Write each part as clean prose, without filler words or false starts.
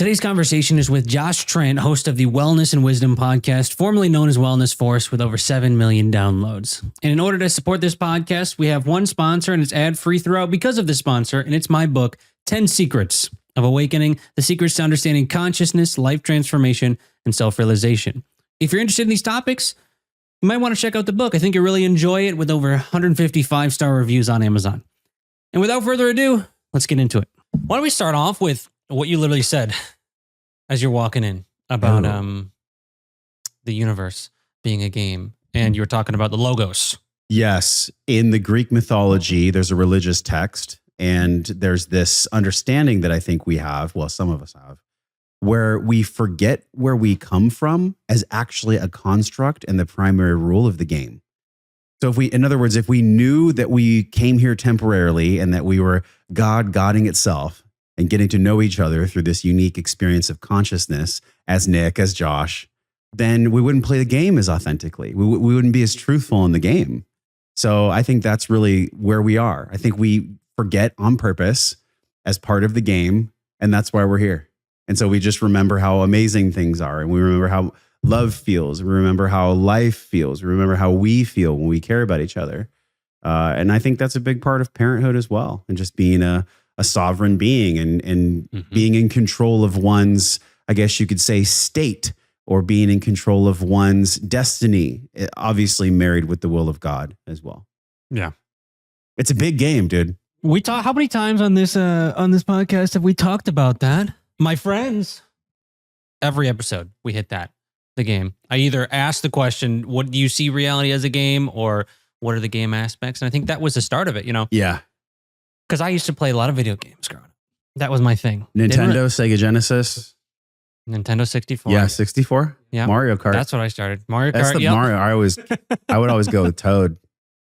Today's conversation is with Josh Trent, host of the Wellness and Wisdom podcast, formerly known as Wellness Force, with over 7 million downloads. And in order to support this podcast, we have one sponsor, and it's ad-free throughout because of the sponsor, and it's my book, 10 Secrets of Awakening, the secrets to understanding consciousness, life transformation, and self-realization. If you're interested in these topics, you might want to check out the book. I think you'll really enjoy it, with over 150 5-star reviews on Amazon. And without further ado, let's get into it. Why don't we start off with what you literally said as you're walking in about the universe being a game, and you were talking about the logos. Yes. In the Greek mythology, there's a religious text, and there's this understanding that I think we have, well, some of us have, where we forget where we come from as actually a construct and the primary rule of the game. So in other words, if we knew that we came here temporarily and that we were God guiding itself and getting to know each other through this unique experience of consciousness as Nick, as Josh, then we wouldn't play the game as authentically. We wouldn't be as truthful in the game. So I think that's really where we are. I think we forget on purpose as part of the game, and that's why we're here. And so we just remember how amazing things are, and we remember how love feels. We remember how life feels. We remember how we feel when we care about each other. And I think that's a big part of parenthood as well, and just being a sovereign being and being in control of one's, I guess you could say, state, or being in control of one's destiny, obviously married with the will of God as well. Yeah. It's a big game, dude. How many times on this podcast have we talked about that? My friends, every episode we hit the game. I either ask the question, what do you see reality as a game, or what are the game aspects? And I think that was the start of it, you know? Yeah. Because I used to play a lot of video games growing up. That was my thing. Nintendo, Sega Genesis. Nintendo 64. Yeah, 64. Yeah. Mario Kart. That's what I started. Mario That's Kart. the Yep. Mario. I would always go with Toad.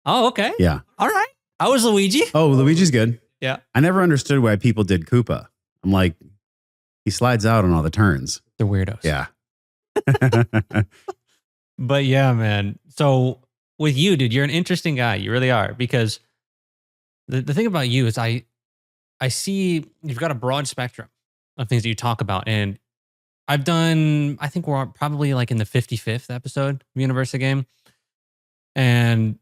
Oh, okay. Yeah. All right. I was Luigi. Oh, Luigi's good. Yeah. I never understood why people did Koopa. I'm like, he slides out on all the turns. They're weirdos. Yeah. But yeah, man. So with you, dude, you're an interesting guy. You really are. Because the thing about you is I see you've got a broad spectrum of things that you talk about. And I think we're probably like in the 55th episode of Universe of Game. And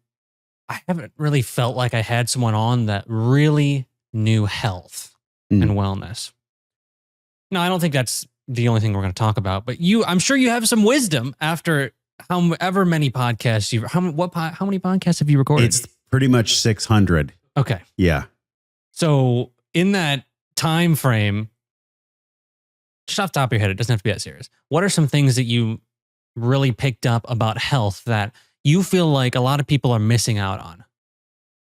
I haven't really felt like I had someone on that really knew health and wellness. No, I don't think that's the only thing we're going to talk about. But I'm sure you have some wisdom after however many podcasts how many podcasts have you recorded? It's pretty much 600. Okay. Yeah. So in that time frame, just off the top of your head, it doesn't have to be that serious. What are some things that you really picked up about health that you feel like a lot of people are missing out on?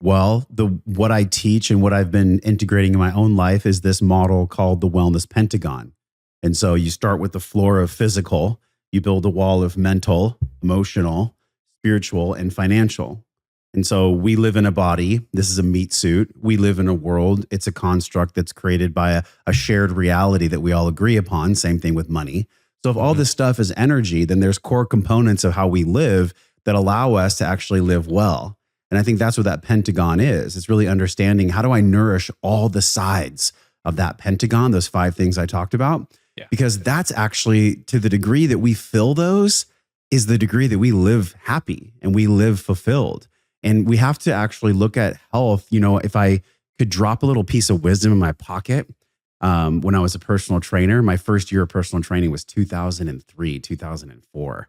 Well, what I teach and what I've been integrating in my own life is this model called the wellness pentagon. And so you start with the floor of physical, you build a wall of mental, emotional, spiritual, and financial. And so we live in a body. This is a meat suit. We live in a world. It's a construct that's created by a shared reality that we all agree upon. Same thing with money. So if all this stuff is energy, then there's core components of how we live that allow us to actually live well. And I think that's what that pentagon is. It's really understanding, how do I nourish all the sides of that pentagon, those 5 things I talked about? Yeah. Because that's actually, to the degree that we fill those, is the degree that we live happy and we live fulfilled. And we have to actually look at health. You know, if I could drop a little piece of wisdom in my pocket, when I was a personal trainer, my first year of personal training was 2003, 2004.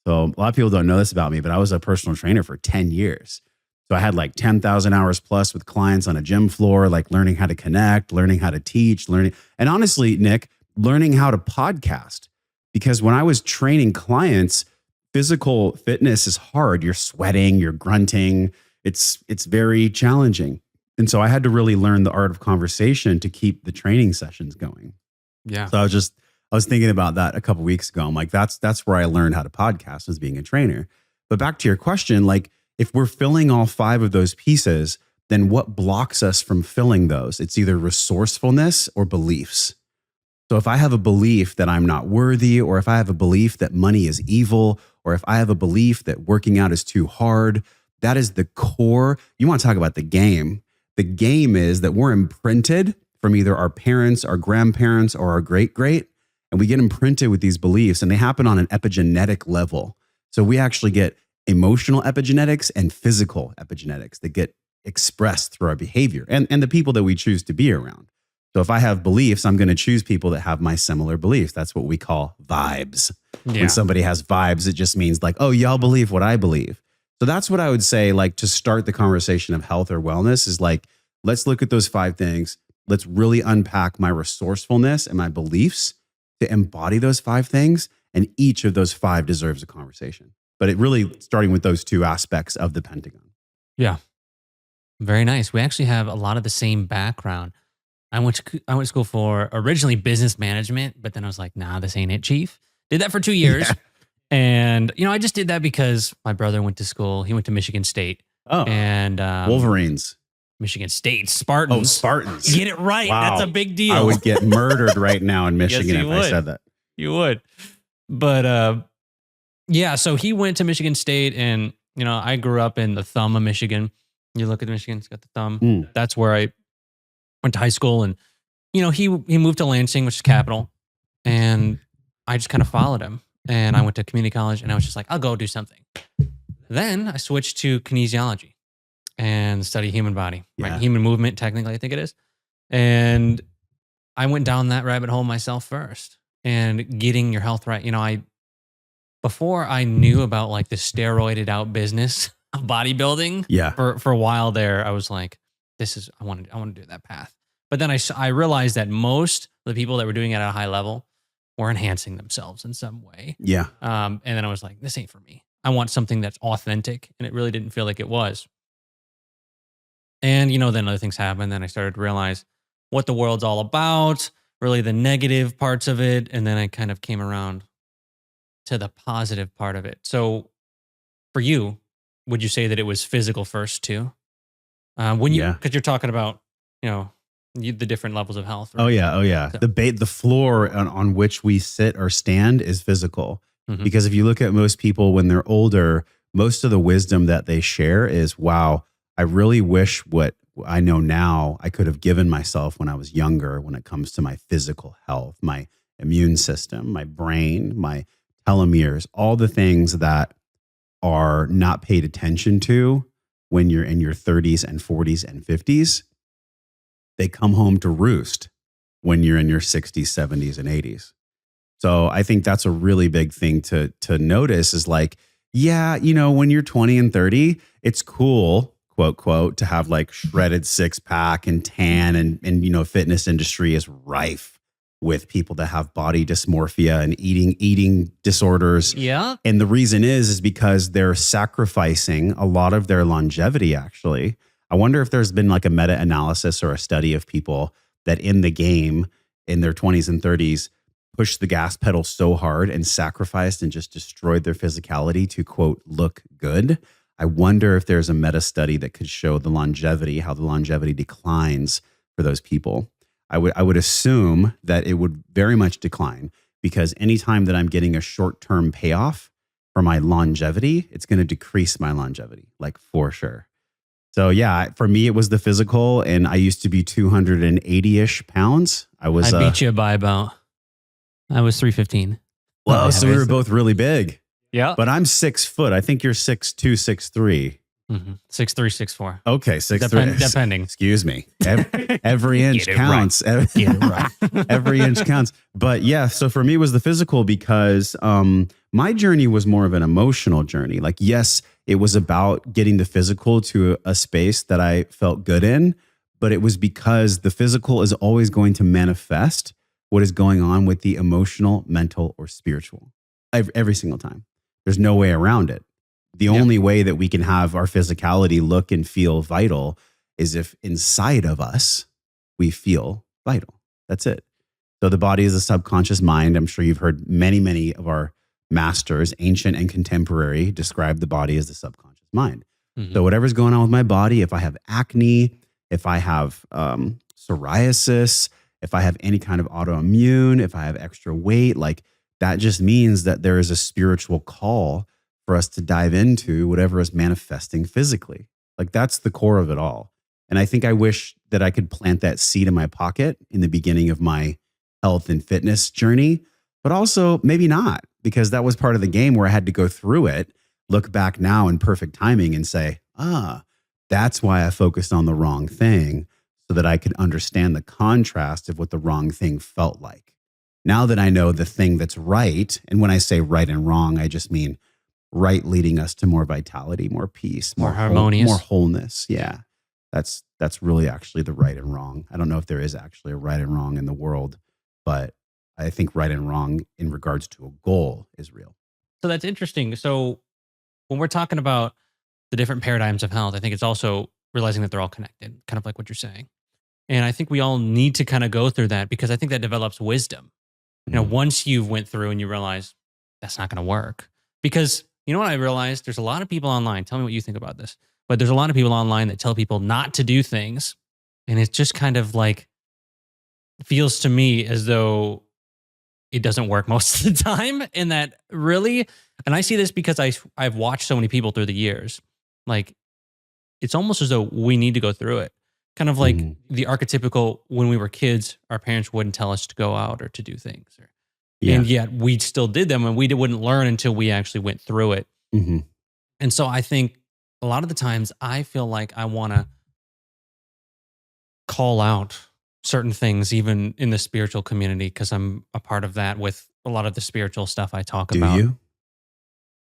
So a lot of people don't know this about me, but I was a personal trainer for 10 years. So I had like 10,000 hours plus with clients on a gym floor, like learning how to connect, learning how to teach, and honestly, Nick, learning how to podcast. Because when I was training clients, physical fitness is hard. You're sweating, you're grunting. It's very challenging. And so I had to really learn the art of conversation to keep the training sessions going. Yeah. So I was thinking about that a couple of weeks ago. I'm like, that's where I learned how to podcast, as being a trainer. But back to your question, like, if we're filling all 5 of those pieces, then what blocks us from filling those? It's either resourcefulness or beliefs. So if I have a belief that I'm not worthy, or if I have a belief that money is evil, or if I have a belief that working out is too hard, that is the core. You want to talk about the game. The game is that we're imprinted from either our parents, our grandparents, or our great-great, and we get imprinted with these beliefs, and they happen on an epigenetic level. So we actually get emotional epigenetics and physical epigenetics that get expressed through our behavior and the people that we choose to be around. So if I have beliefs, I'm going to choose people that have my similar beliefs. That's what we call vibes. Yeah. When somebody has vibes, it just means like, oh, y'all believe what I believe. So that's what I would say, like, to start the conversation of health or wellness is like, let's look at those 5 things. Let's really unpack my resourcefulness and my beliefs to embody those 5 things. And each of those 5 deserves a conversation. But it really starting with those 2 aspects of the pentagon. Yeah. Very nice. We actually have a lot of the same background. I went to school for originally business management, but then I was like, nah, this ain't it, chief. Did that for 2 years. Yeah. And, I just did that because my brother went to school. He went to Michigan State. Oh, and Wolverines. Michigan State, Spartans. Oh, Spartans. Get it right. Wow. That's a big deal. I would get murdered right now in Michigan if I said that. You would. But yeah, so he went to Michigan State, and, I grew up in the thumb of Michigan. You look at Michigan, it's got the thumb. That's where I went to high school, and, he moved to Lansing, which is capital, and I just kind of followed him. And I went to community college, and I was just like, I'll go do something. Then I switched to kinesiology and study human body, right? Human movement, technically, I think it is. And I went down that rabbit hole myself first, and getting your health right. Before I knew about like the steroided out business of bodybuilding, for a while there, I was like, I want to do that path. But then I realized that most of the people that were doing it at a high level were enhancing themselves in some way. Yeah. And then I was like, this ain't for me. I want something that's authentic. And it really didn't feel like it was. And, then other things happened. Then I started to realize what the world's all about, really the negative parts of it. And then I kind of came around to the positive part of it. So for you, would you say that it was physical first too? Because you're talking about, the different levels of health. Right? Oh yeah. So. The floor on which we sit or stand is physical. Mm-hmm. Because if you look at most people when they're older, most of the wisdom that they share is, wow, I really wish what I know now I could have given myself when I was younger when it comes to my physical health, my immune system, my brain, my telomeres, all the things that are not paid attention to when you're in your 30s and 40s and 50s. They come home to roost when you're in your 60s, 70s, and 80s. So I think that's a really big thing to notice is like, when you're 20 and 30, it's cool, quote, quote, to have like shredded 6-pack and tan and fitness industry is rife with people that have body dysmorphia and eating disorders. Yeah. And the reason is because they're sacrificing a lot of their longevity, actually. I wonder if there's been like a meta-analysis or a study of people that in the game in their 20s and 30s pushed the gas pedal so hard and sacrificed and just destroyed their physicality to, quote, look good. I wonder if there's a meta study that could show the longevity, how the longevity declines for those people. I would assume that it would very much decline because anytime that I'm getting a short-term payoff for my longevity, it's going to decrease my longevity, like for sure. So yeah, for me, it was the physical, and I used to be 280-ish pounds. I beat you by about, I was 315. Well, so we were both really big. Yeah. But I'm 6 foot. I think you're 6'2", 6'3". 6'3", 6'4". Okay, 6'3". Depending. Excuse me. Every inch counts. Right. Every inch counts. But yeah, so for me it was the physical because my journey was more of an emotional journey. Like, yes, it was about getting the physical to a space that I felt good in, but it was because the physical is always going to manifest what is going on with the emotional, mental, or spiritual every single time. There's no way around it. The only way that we can have our physicality look and feel vital is if inside of us, we feel vital. That's it. So the body is a subconscious mind. I'm sure you've heard many of our masters, ancient and contemporary, describe the body as the subconscious mind. Mm-hmm. So whatever's going on with my body, if I have acne, if I have psoriasis, if I have any kind of autoimmune, if I have extra weight, like that just means that there is a spiritual call for us to dive into whatever is manifesting physically. Like that's the core of it all. And I think I wish that I could plant that seed in my pocket in the beginning of my health and fitness journey, but also maybe not, because that was part of the game where I had to go through it, look back now in perfect timing and say, that's why I focused on the wrong thing, so that I could understand the contrast of what the wrong thing felt like. Now that I know the thing that's right, and when I say right and wrong, I just mean right leading us to more vitality, more peace, more harmonious, more wholeness. Yeah. That's really actually the right and wrong. I don't know if there is actually a right and wrong in the world, but I think right and wrong in regards to a goal is real. So that's interesting. So when we're talking about the different paradigms of health, I think it's also realizing that they're all connected, kind of like what you're saying. And I think we all need to kind of go through that, because I think that develops wisdom. You know, once you've went through and you realize that's not going to work. Because you know what I realized? There's a lot of people online. Tell me what you think about this. But there's a lot of people online that tell people not to do things. And it's just kind of like, feels to me as though it doesn't work most of the time. And that really, and I see this because I've watched so many people through the years. Like, it's almost as though we need to go through it. Kind of like the archetypical, when we were kids, our parents wouldn't tell us to go out or to do things. And yet we still did them, and we wouldn't learn until we actually went through it. And so I think a lot of the times I feel like I want to call out certain things, even in the spiritual community, because I'm a part of that with a lot of the spiritual stuff I talk about. Do you?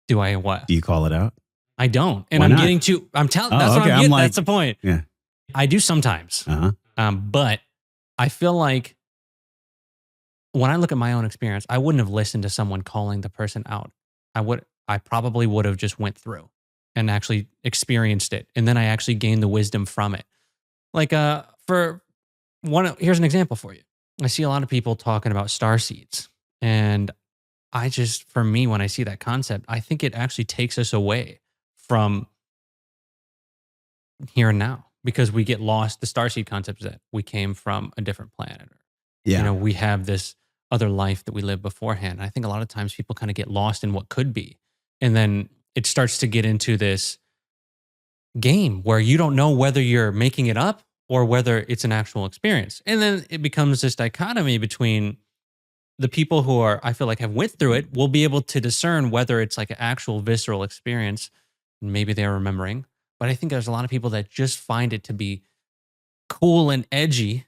Do I what? Do you call it out? I don't. And Why I'm not? getting to, I'm telling, Oh, that's what okay. I'm I'm getting. like- That's the point. Yeah. I do sometimes. But I feel like when I look at my own experience, I wouldn't have listened to someone calling the person out. I probably would have just went through and actually experienced it. And then I actually gained the wisdom from it. Like, here's an example for you. I see a lot of people talking about star seeds. And for me, when I see that concept, I think it actually takes us away from here and now, because we get lost. The starseed concept is that we came from a different planet. We have this other life that we lived beforehand. And I think a lot of times people kind of get lost in what could be. And then it starts to get into this game where you don't know whether you're making it up or whether it's an actual experience. And then it becomes this dichotomy between the people who I feel like have went through it will be able to discern whether it's like an actual visceral experience. Maybe they're remembering. But I think there's a lot of people that just find it to be cool and edgy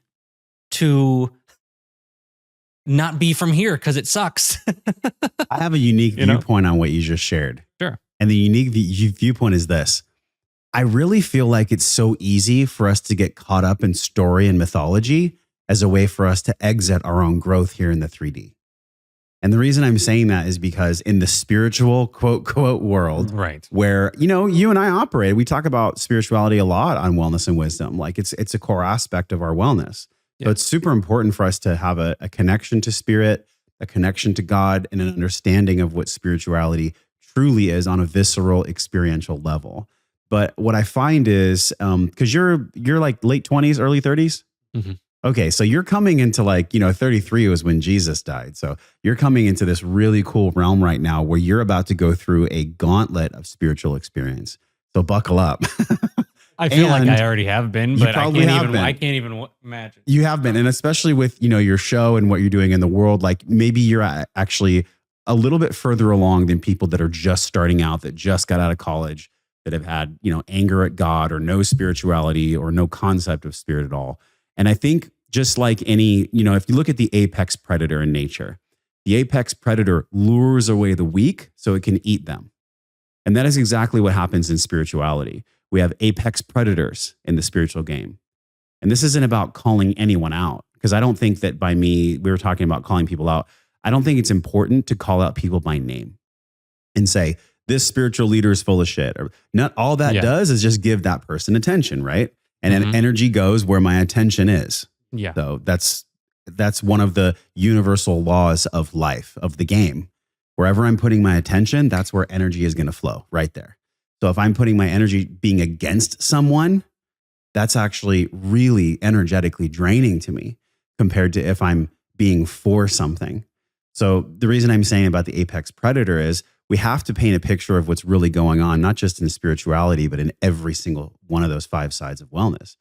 to not be from here because it sucks. I have a unique viewpoint on what you just shared. Sure. And the unique viewpoint is this. I really feel like it's so easy for us to get caught up in story and mythology as a way for us to exit our own growth here in the 3D. And the reason I'm saying that is because in the spiritual quote world, right, where, you and I operate, we talk about spirituality a lot on Wellness and Wisdom. Like it's a core aspect of our wellness. So it's super important for us to have a connection to spirit, a connection to God, and an understanding of what spirituality truly is on a visceral, experiential level. But what I find is, because you're like late 20s, early 30s. Okay, so you're coming into 33 was when Jesus died. So you're coming into this really cool realm right now where you're about to go through a gauntlet of spiritual experience. So buckle up. I feel like I already have been, but I can't even imagine. You have been, and especially with your show and what you're doing in the world, like maybe you're actually a little bit further along than people that are just starting out, that just got out of college, that have had anger at God or no spirituality or no concept of spirit at all. And I think just like any, if you look at the apex predator in nature, the apex predator lures away the weak so it can eat them. And that is exactly what happens in spirituality. We have apex predators in the spiritual game. And this isn't about calling anyone out, because I don't think that we were talking about calling people out. I don't think it's important to call out people by name and say, this spiritual leader is full of shit. Or not all that does is just give that person attention, right? And then energy goes where my attention is. Yeah. So that's one of the universal laws of life, of the game. Wherever I'm putting my attention, that's where energy is going to flow, right there. So if I'm putting my energy being against someone, that's actually really energetically draining to me compared to if I'm being for something. So the reason I'm saying about the apex predator is we have to paint a picture of what's really going on, not just in spirituality, but in every single one of those 5 sides of wellness.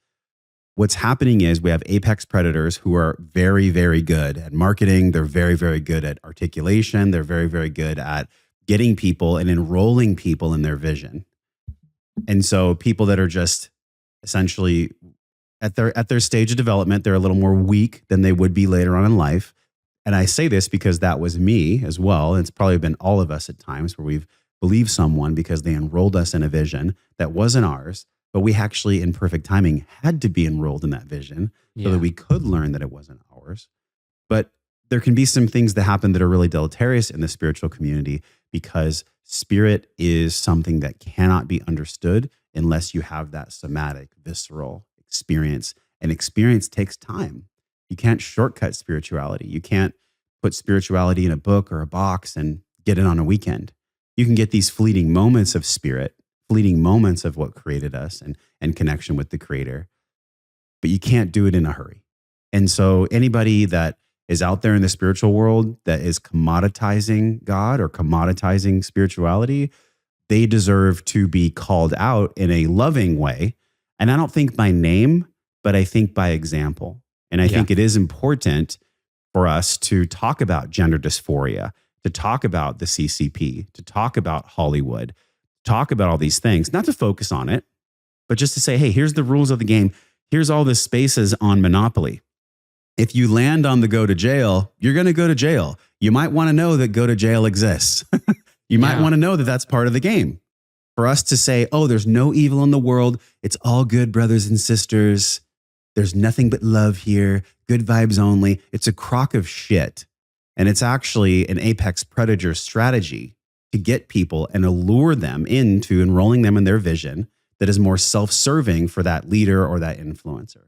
what's happening is we have apex predators who are very, very good at marketing. They're very, very good at articulation. They're very, very good at getting people and enrolling people in their vision. And so people that are just essentially at their stage of development, they're a little more weak than they would be later on in life. And I say this because that was me as well. It's probably been all of us at times where we've believed someone because they enrolled us in a vision that wasn't ours, but we actually in perfect timing had to be enrolled in that vision so that we could learn that it wasn't ours. But there can be some things that happen that are really deleterious in the spiritual community because spirit is something that cannot be understood unless you have that somatic, visceral experience. And experience takes time. You can't shortcut spirituality. You can't put spirituality in a book or a box and get it on a weekend. You can get these fleeting moments of spirit, fleeting moments of what created us and connection with the creator, but you can't do it in a hurry. And so anybody that is out there in the spiritual world that is commoditizing God or commoditizing spirituality, they deserve to be called out in a loving way. And I don't think by name, but I think by example. And I think it is important for us to talk about gender dysphoria, to talk about the CCP, to talk about Hollywood, talk about all these things, not to focus on it, but just to say, hey, here's the rules of the game. Here's all the spaces on Monopoly. If you land on the go to jail, you're going to go to jail. You might want to know that go to jail exists. You might want to know that that's part of the game. For us to say, oh, there's no evil in the world. It's all good, brothers and sisters. There's nothing but love here. Good vibes only. It's a crock of shit. And it's actually an apex predator strategy to get people and allure them into enrolling them in their vision that is more self-serving for that leader or that influencer.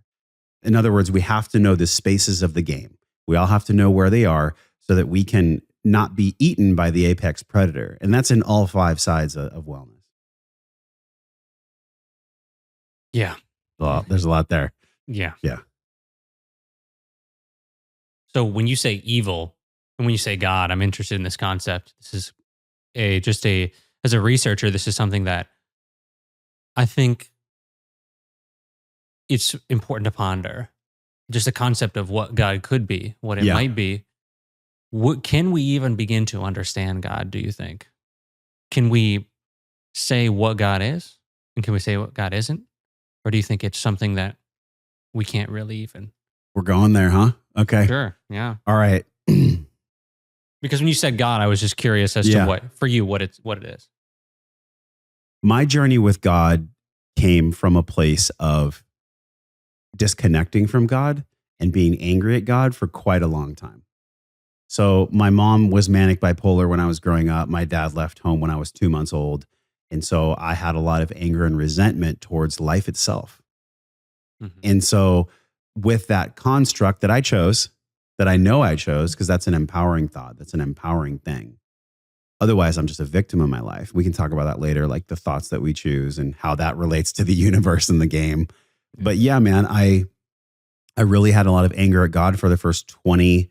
In other words, we have to know the spaces of the game. We all have to know where they are so that we can not be eaten by the apex predator. And that's in all 5 sides of wellness. Yeah. Well, there's a lot there. Yeah. Yeah. So when you say evil and when you say God, I'm interested in this concept. This is as a researcher, this is something that I think it's important to ponder. Just the concept of what God could be, what it might be. Can we even begin to understand God, do you think? Can we say what God is? And can we say what God isn't? Or do you think it's something that we can't really even? We're going there, huh? Okay. Sure. Yeah. All right. Because when you said God, I was just curious as to what it is. My journey with God came from a place of disconnecting from God and being angry at God for quite a long time. So my mom was manic bipolar when I was growing up. My dad left home when I was 2 months old. And so I had a lot of anger and resentment towards life itself. Mm-hmm. And so with that construct that I chose, that I know I chose, because that's an empowering thought, that's an empowering thing. Otherwise, I'm just a victim of my life. We can talk about that later, like the thoughts that we choose and how that relates to the universe and the game. But yeah, man, I really had a lot of anger at God for the first 20,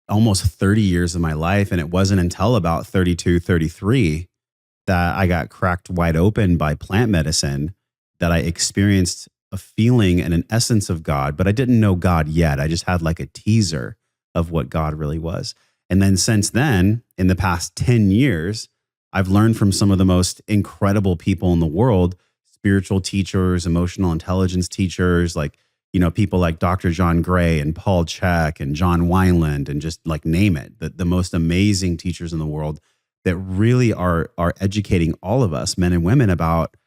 almost 30 years of my life. And it wasn't until about 32, 33 that I got cracked wide open by plant medicine that I experienced a feeling and an essence of God, but I didn't know God yet. I just had like a teaser of what God really was. And then since then, in the past 10 years, I've learned from some of the most incredible people in the world, spiritual teachers, emotional intelligence teachers, like, you know, people like Dr. John Gray and Paul Chek and John Wineland and just like name it, the most amazing teachers in the world that really are educating all of us, men and women, about,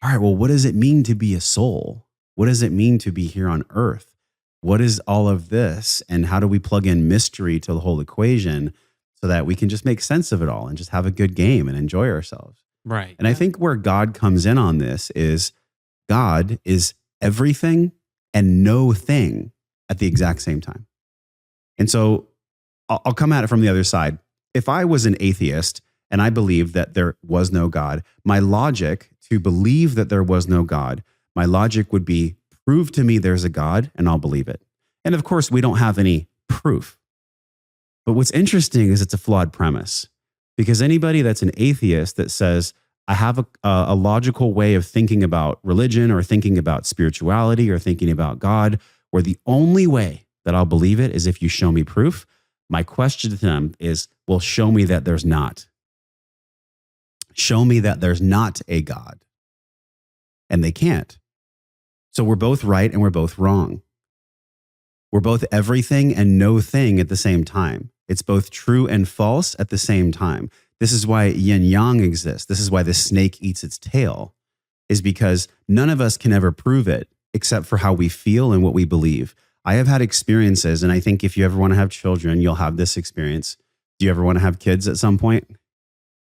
all right, well, what does it mean to be a soul? What does it mean to be here on earth? What is all of this? And how do we plug in mystery to the whole equation so that we can just make sense of it all and just have a good game and enjoy ourselves? Right. And I think where God comes in on this is God is everything and no thing at the exact same time. And so I'll come at it from the other side. If I was an atheist and I believed that there was no God, my logic to believe that there was no God, my logic would be, prove to me there's a God and I'll believe it. And of course, we don't have any proof. But what's interesting is it's a flawed premise, because anybody that's an atheist that says, I have a logical way of thinking about religion or thinking about spirituality or thinking about God, where the only way that I'll believe it is if you show me proof. My question to them is, well, show me that there's not. Show me that there's not a God. And they can't. So we're both right and we're both wrong. We're both everything and no thing at the same time. It's both true and false at the same time. This is why yin yang exists. This is why the snake eats its tail, is because none of us can ever prove it except for how we feel and what we believe. I have had experiences, and I think if you ever want to have children, you'll have this experience. Do you ever want to have kids at some point?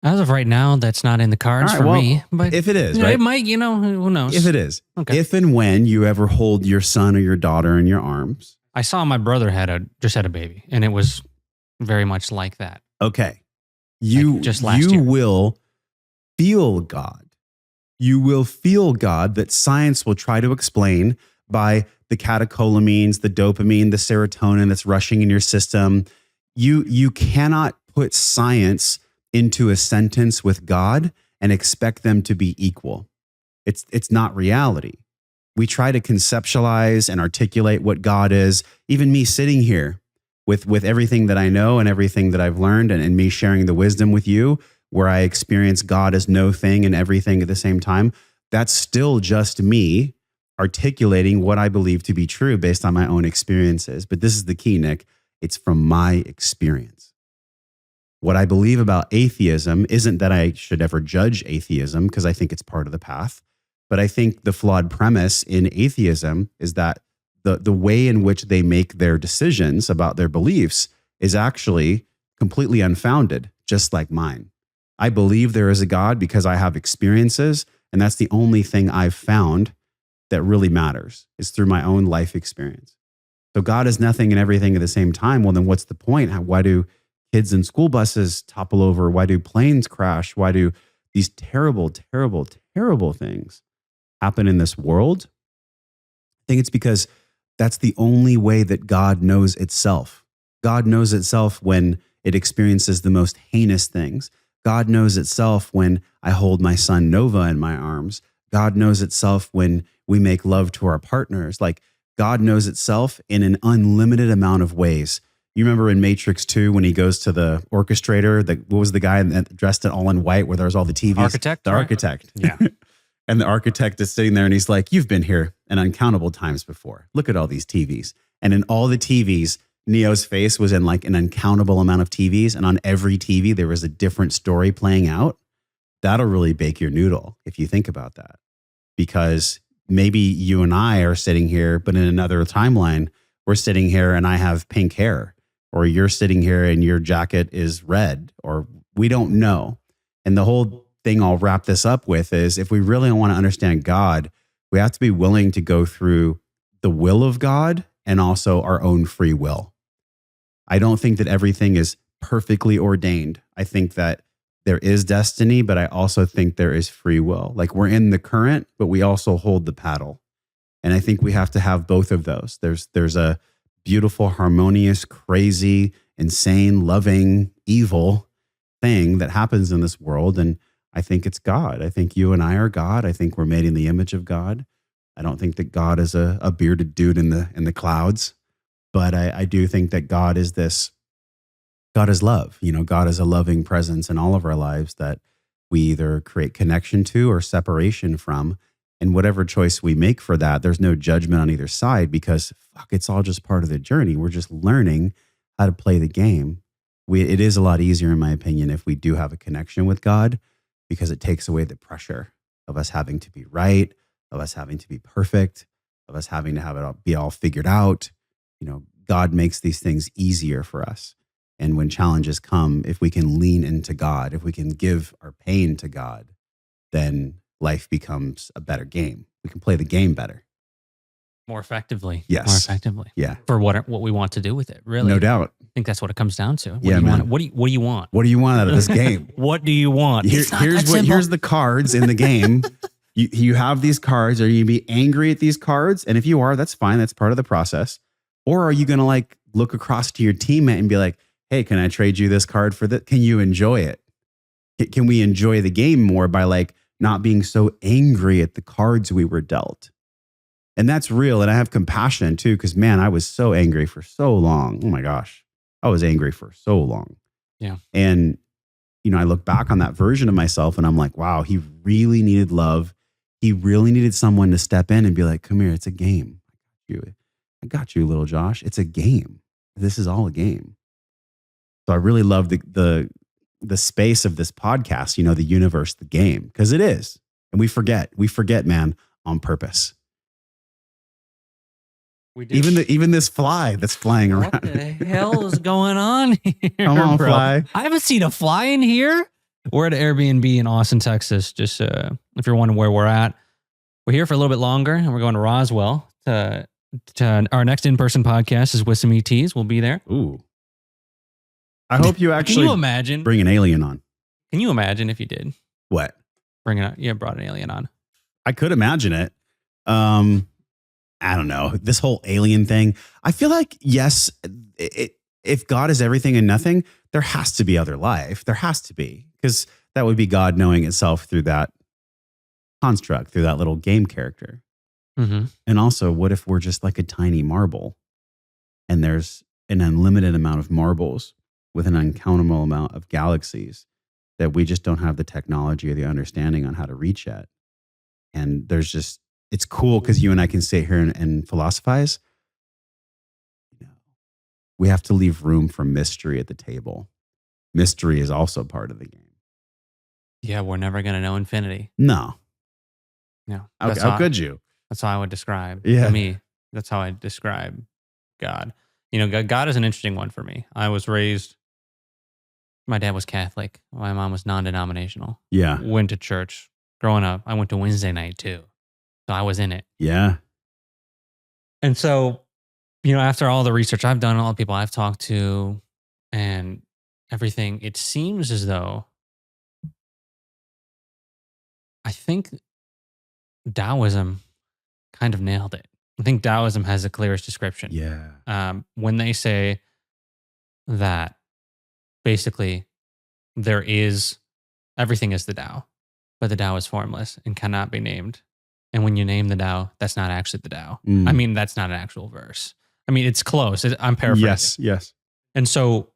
As of right now, that's not in the cards for me. But if it is, right? It might, who knows? If it is. Okay. If and when you ever hold your son or your daughter in your arms. I saw my brother just had a baby, and it was very much like that. Okay. You will feel God. You will feel God that science will try to explain by the catecholamines, the dopamine, the serotonin that's rushing in your system. You cannot put science into a sentence with God and expect them to be equal. It's not reality. We try to conceptualize and articulate what God is. Even me sitting here with everything that I know and everything that I've learned and me sharing the wisdom with you, where I experience God as no thing and everything at the same time, that's still just me articulating what I believe to be true based on my own experiences. But this is the key, Nick. It's from my experience. What I believe about atheism isn't that I should ever judge atheism, because I think it's part of the path. But I think the flawed premise in atheism is that the way in which they make their decisions about their beliefs is actually completely unfounded, just like mine. I believe there is a God because I have experiences, and that's the only thing I've found that really matters, is through my own life experience. So God is nothing and everything at the same time. Well, then what's the point? Why do kids in school buses topple over? Why do planes crash? Why do these terrible, terrible, terrible things happen in this world? I think it's because that's the only way that God knows itself. God knows itself when it experiences the most heinous things. God knows itself when I hold my son Nova in my arms. God knows itself when we make love to our partners. Like, God knows itself in an unlimited amount of ways. You remember in Matrix 2 when he goes to the orchestrator, what was the guy that dressed it all in white where there's all the TVs? Architect? The right? architect. Yeah. And the architect is sitting there and he's like, you've been here an uncountable times before. Look at all these TVs. And in all the TVs, Neo's face was in like an uncountable amount of TVs. And on every TV, there was a different story playing out. That'll really bake your noodle if you think about that. Because maybe you and I are sitting here, but in another timeline, we're sitting here and I have pink hair, or you're sitting here and your jacket is red, or we don't know. And the whole thing I'll wrap this up with is, if we really want to understand God, we have to be willing to go through the will of God and also our own free will. I don't think that everything is perfectly ordained. I think that there is destiny, but I also think there is free will. Like, we're in the current, but we also hold the paddle. And I think we have to have both of those. There's a beautiful, harmonious, crazy, insane, loving, evil thing that happens in this world. And I think it's God. I think you and I are God. I think we're made in the image of God. I don't think that God is a bearded dude in the clouds, but I do think that God is love. You know, God is a loving presence in all of our lives that we either create connection to or separation from. And whatever choice we make for that, there's no judgment on either side, because it's all just part of the journey. We're just learning how to play the game. It is a lot easier, in my opinion, if we do have a connection with God, because it takes away the pressure of us having to be right, of us having to be perfect, of us having to have it be all figured out. You know, God makes these things easier for us. And when challenges come, if we can lean into God, if we can give our pain to God, then life becomes a better game. We can play the game better. More effectively. Yes. More effectively. Yeah. For what we want to do with it, really. No doubt. I think that's what it comes down to. What Yeah, do you man. want? What do you want? What do you want out of this game? What do you want? Here's the cards in the game. You have these cards. Are you going to be angry at these cards? And if you are, that's fine. That's part of the process. Or are you going to like look across to your teammate and be like, hey, can I trade you this card for that? Can you enjoy it? Can we enjoy the game more by like not being so angry at the cards we were dealt? And that's real. And I have compassion too, because man, I was so angry for so long. Oh my gosh. I was angry for so long. Yeah. And, I look back on that version of myself and I'm like, wow, he really needed love. He really needed someone to step in and be like, come here, it's a game. I got you, little Josh. It's a game. This is all a game. So I really love the space of this podcast, the universe, the game, because it is. And we forget, man, on purpose. We do. Even this fly that's flying around. What the hell is going on here? Come on, bro? fly. I haven't seen a fly in here. We're at an Airbnb in Austin, Texas. Just if you're wondering where we're at, we're here for a little bit longer, and we're going to Roswell to our next in-person podcast is with some ETs. We'll be there. Ooh. I hope you actually Can you imagine? bring an alien on. Can you imagine if you did? What? Brought an alien on. I could imagine it. I don't know. This whole alien thing. I feel like, yes, if God is everything and nothing, there has to be other life. There has to be, because that would be God knowing itself through that construct, through that little game character. Mm-hmm. And also, what if we're just like a tiny marble and there's an unlimited amount of marbles with an uncountable amount of galaxies that we just don't have the technology or the understanding on how to reach yet? And it's cool because you and I can sit here and philosophize. We have to leave room for mystery at the table. Mystery is also part of the game. Yeah, we're never going to know infinity. No. No. How could you? That's how I would describe, Yeah. to me, that's how I describe God. God is an interesting one for me. I was raised, my dad was Catholic. My mom was non-denominational. Yeah. Went to church. Growing up, I went to Wednesday night too. So I was in it. Yeah. And so, after all the research I've done, all the people I've talked to and everything, it seems as though I think Taoism kind of nailed it. I think Taoism has the clearest description. Yeah. When they say that basically everything is the Tao, but the Tao is formless and cannot be named. And when you name the Tao, that's not actually the Tao. Mm. I mean, that's not an actual verse. I mean, it's close. I'm paraphrasing. Yes. And so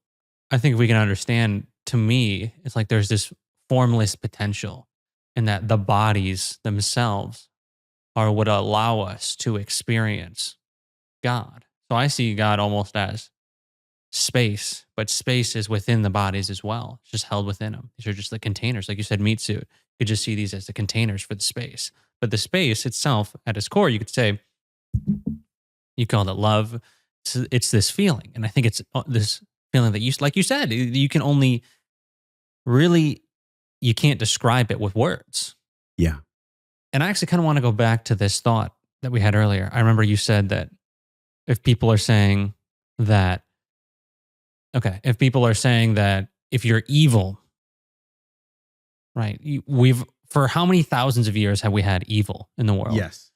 I think if we can understand, to me, it's like there's this formless potential and that the bodies themselves are what allow us to experience God. So I see God almost as space, but space is within the bodies as well. It's just held within them. These are just the containers. Like you said, meat suit. You could just see these as the containers for the space. But the space itself, at its core, you could say, you called it love. It's this feeling. And I think it's this feeling that like you said, you can only really, you can't describe it with words. Yeah. And I actually kind of want to go back to this thought that we had earlier. I remember you said that if people are saying that if you're evil, right? For how many thousands of years have we had evil in the world? Yes.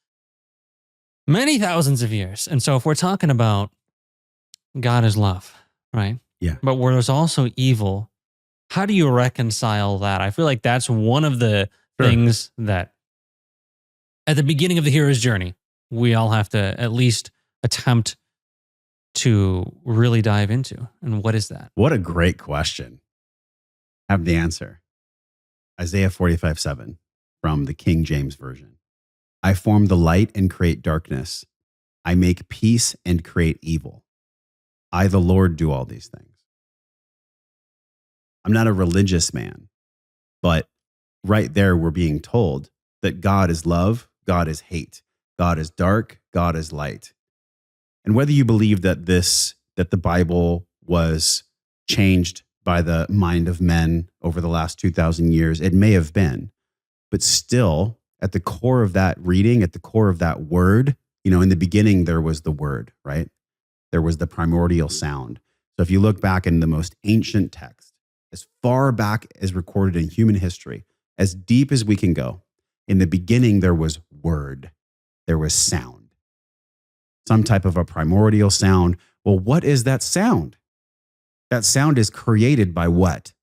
Many thousands of years. And so if we're talking about God is love, right? Yeah. But where there's also evil, how do you reconcile that? I feel like that's one of the things that at the beginning of the hero's journey, we all have to at least attempt to really dive into. And what is that? What a great question. I have the answer. Isaiah 45:7 from the King James Version. I form the light and create darkness. I make peace and create evil. I, the Lord, do all these things. I'm not a religious man, but right there we're being told that God is love, God is hate, God is dark, God is light. And whether you believe that the Bible was changed by the mind of men over the last 2,000 years, it may have been, but still at the core of that reading, at the core of that word, in the beginning, there was the word, right? There was the primordial sound. So if you look back in the most ancient text, as far back as recorded in human history, as deep as we can go, in the beginning, there was word, there was sound, some type of a primordial sound. Well, what is that sound? That sound is created by what?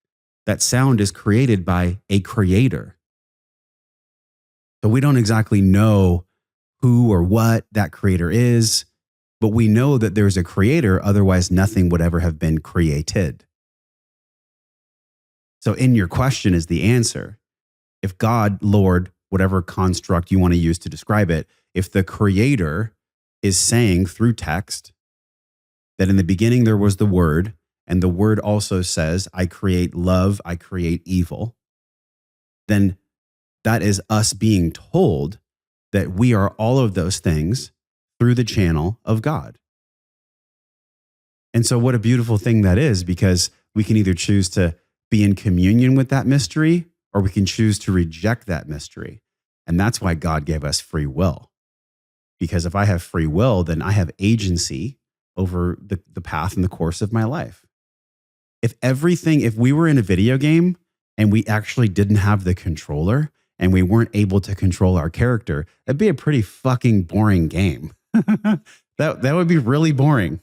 That sound is created by a creator. So we don't exactly know who or what that creator is, but we know that there's a creator, otherwise nothing would ever have been created. So in your question is the answer. If God, Lord, whatever construct you want to use to describe it, if the creator is saying through text that in the beginning there was the word, and the word also says, I create love, I create evil, then that is us being told that we are all of those things through the channel of God. And so what a beautiful thing that is, because we can either choose to be in communion with that mystery, or we can choose to reject that mystery. And that's why God gave us free will. Because if I have free will, then I have agency over the path and the course of my life. If we were in a video game and we actually didn't have the controller and we weren't able to control our character, that'd be a pretty fucking boring game. That would be really boring.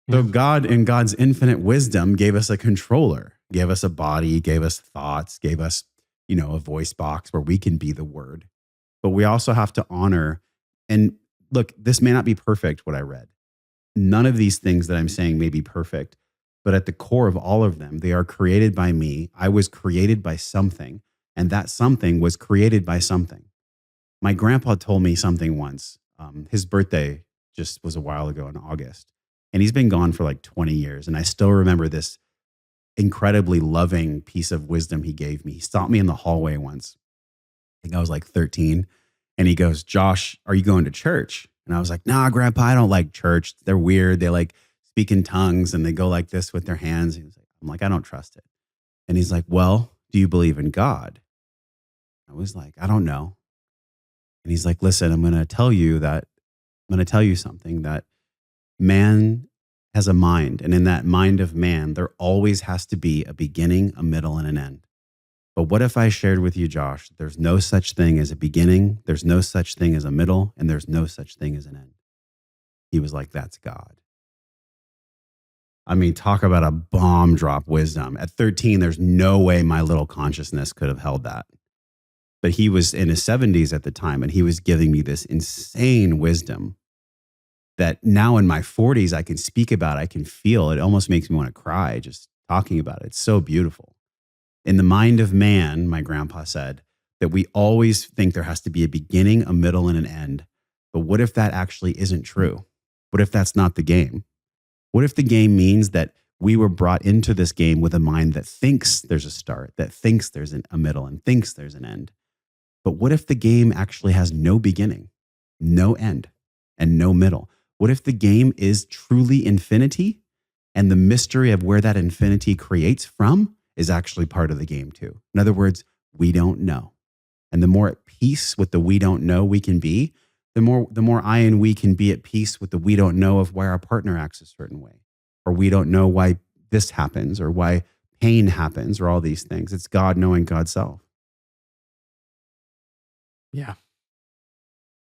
So God, in God's infinite wisdom, gave us a controller, gave us a body, gave us thoughts, gave us, a voice box where we can be the word. But we also have to honor, and look, this may not be perfect, what I read. None of these things that I'm saying may be perfect, but at the core of all of them, they are created by me. I was created by something, and that something was created by something. My grandpa told me something once. His birthday just was a while ago in August, and he's been gone for like 20 years. And I still remember this incredibly loving piece of wisdom he gave me. He stopped me in the hallway once. I think I was like 13. And he goes, Josh, are you going to church? And I was like, nah, Grandpa, I don't like church. They're weird. They like speak in tongues and they go like this with their hands. I'm like, I don't trust it. And he's like, well, do you believe in God? I was like, I don't know. And he's like, listen, I'm going to tell you something, that man has a mind. And in that mind of man, there always has to be a beginning, a middle, and an end. But what if I shared with you, Josh, there's no such thing as a beginning, there's no such thing as a middle, and there's no such thing as an end? He was like, that's God. I mean, talk about a bomb drop wisdom. At 13, there's no way my little consciousness could have held that. But he was in his 70s at the time, and he was giving me this insane wisdom that now in my 40s, I can speak about, I can feel. It almost makes me want to cry just talking about it. It's so beautiful. In the mind of man, my grandpa said, that we always think there has to be a beginning, a middle, and an end. But what if that actually isn't true? What if that's not the game? What if the game means that we were brought into this game with a mind that thinks there's a start, that thinks there's a middle, and thinks there's an end? But what if the game actually has no beginning, no end, and no middle? What if the game is truly infinity, and the mystery of where that infinity creates from is actually part of the game too? In other words, we don't know. And the more at peace with the we don't know we can be, the more I and we can be at peace with the we don't know of why our partner acts a certain way, or we don't know why this happens, or why pain happens, or all these things. It's God knowing God's self. Yeah.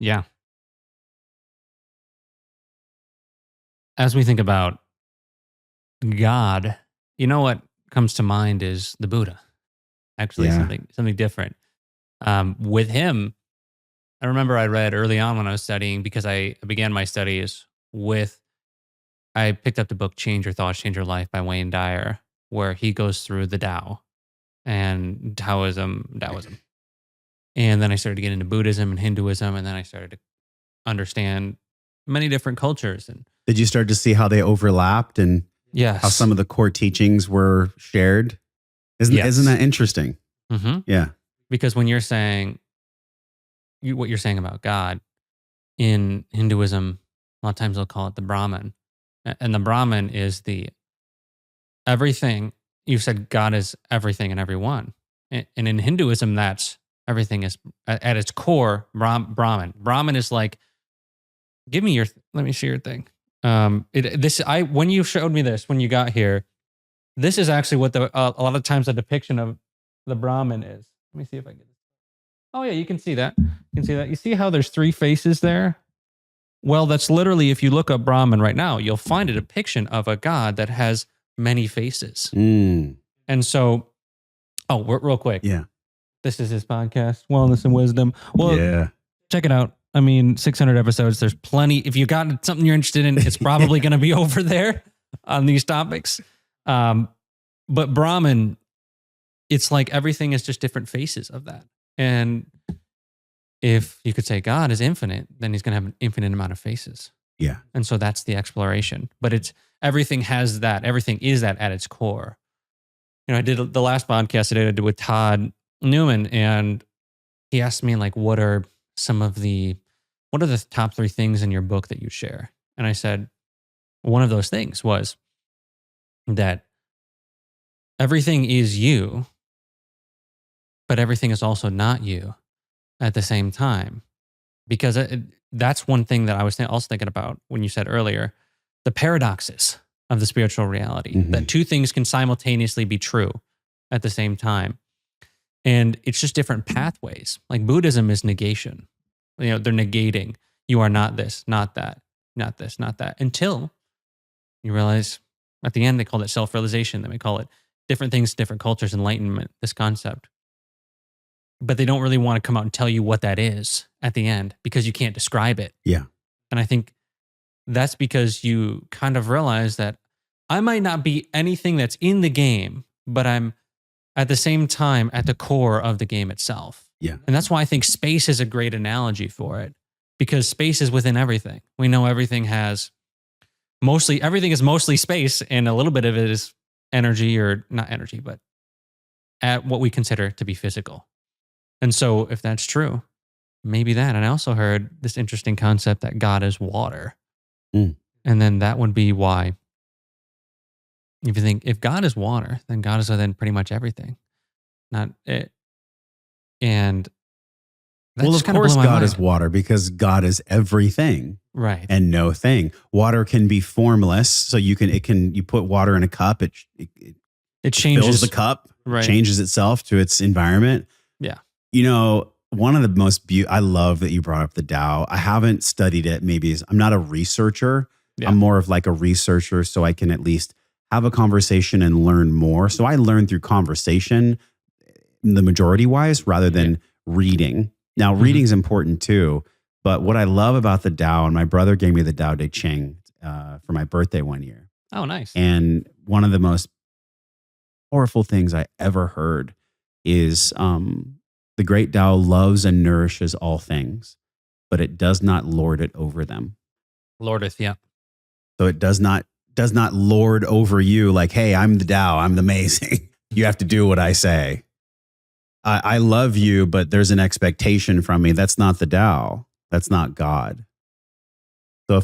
Yeah. As we think about God, you know what comes to mind is the Buddha. Actually, Yeah. something different. With him, I remember I read early on when I was studying, because I began my studies with, I picked up the book Change Your Thoughts, Change Your Life by Wayne Dyer, where he goes through the Tao and Taoism. And then I started to get into Buddhism and Hinduism, and then I started to understand many different cultures. And Did you start to see how they overlapped and yes, how some of the core teachings were shared? Isn't that interesting? Mm-hmm. Yeah. Because when you're saying, what you're saying about God, in Hinduism, a lot of times they'll call it the Brahman. And the Brahman is the everything. You said God is everything and everyone. And in Hinduism, that's everything is at its core, Brahman. Brahman is like, let me see your thing. When you showed me this, when you got here, this is actually what a lot of times the depiction of the Brahman is. Let me see if I get it. Oh yeah, you can see that. You see how there's three faces there? Well, that's literally, if you look up Brahman right now, you'll find a depiction of a God that has many faces. Mm. And so Oh, real quick. Yeah. This is his podcast, Wellness and Wisdom. Well, Yeah. check it out. I mean, 600 episodes. There's plenty. If you got something you're interested in, it's probably going to be over there on these topics. But Brahman, it's like everything is just different faces of that. And if you could say God is infinite, then he's going to have an infinite amount of faces. Yeah. And so that's the exploration. But everything has that. Everything is that at its core. I did the last podcast that I did with Todd Newman, and he asked me like, what are the top 3 things in your book that you share? And I said, one of those things was that everything is you, but everything is also not you at the same time. Because that's one thing that I was also thinking about when you said earlier, the paradoxes of the spiritual reality, that 2 things can simultaneously be true at the same time. And it's just different pathways. Like Buddhism is negation. They're negating. You are not this, not that, not this, not that. Until you realize at the end, they call it self-realization. Then we call it different things, different cultures, enlightenment, this concept. But they don't really want to come out and tell you what that is at the end because you can't describe it. Yeah. And I think that's because you kind of realize that I might not be anything that's in the game, but I'm at the same time at the core of the game itself. Yeah. And that's why I think space is a great analogy for it, because space is within everything. We know everything is mostly space, and a little bit of it is energy, or not energy, but at what we consider to be physical. And so if that's true, maybe that. And I also heard this interesting concept that God is water. And then that would be why, if you think, if God is water, then God is within pretty much everything. Not it. And that's well, of course, God is water because God is everything. Right. And no thing. Water can be formless. So you put water in a cup. It changes, fills the cup, right, changes itself to its environment. Yeah. One of the most I love that you brought up the Tao. I haven't studied it. I'm not a researcher. Yeah. I'm more of like a researcher, so I can at least have a conversation and learn more. So I learn through conversation, the majority wise, rather than reading. Now, reading is important too. But what I love about the Tao, and my brother gave me the Tao Te Ching for my birthday one year. Oh, nice. And one of the most powerful things I ever heard is the great Tao loves and nourishes all things, but it does not lord it over them. Lordeth, yeah. So it does not lord over you like, hey, I'm the Tao, I'm amazing. You have to do what I say. I love you, but there's an expectation from me. That's not the Tao. That's not God. So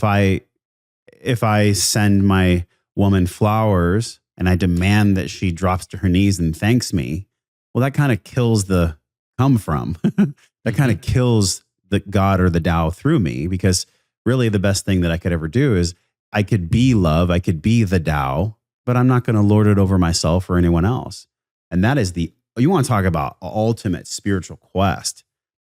if I send my woman flowers and I demand that she drops to her knees and thanks me, well, that kind of kills the come from. That kind of kills the God or the Tao through me, because really the best thing that I could ever do is I could be love, I could be the Tao, but I'm not going to lord it over myself or anyone else. And that is you want to talk about ultimate spiritual quest.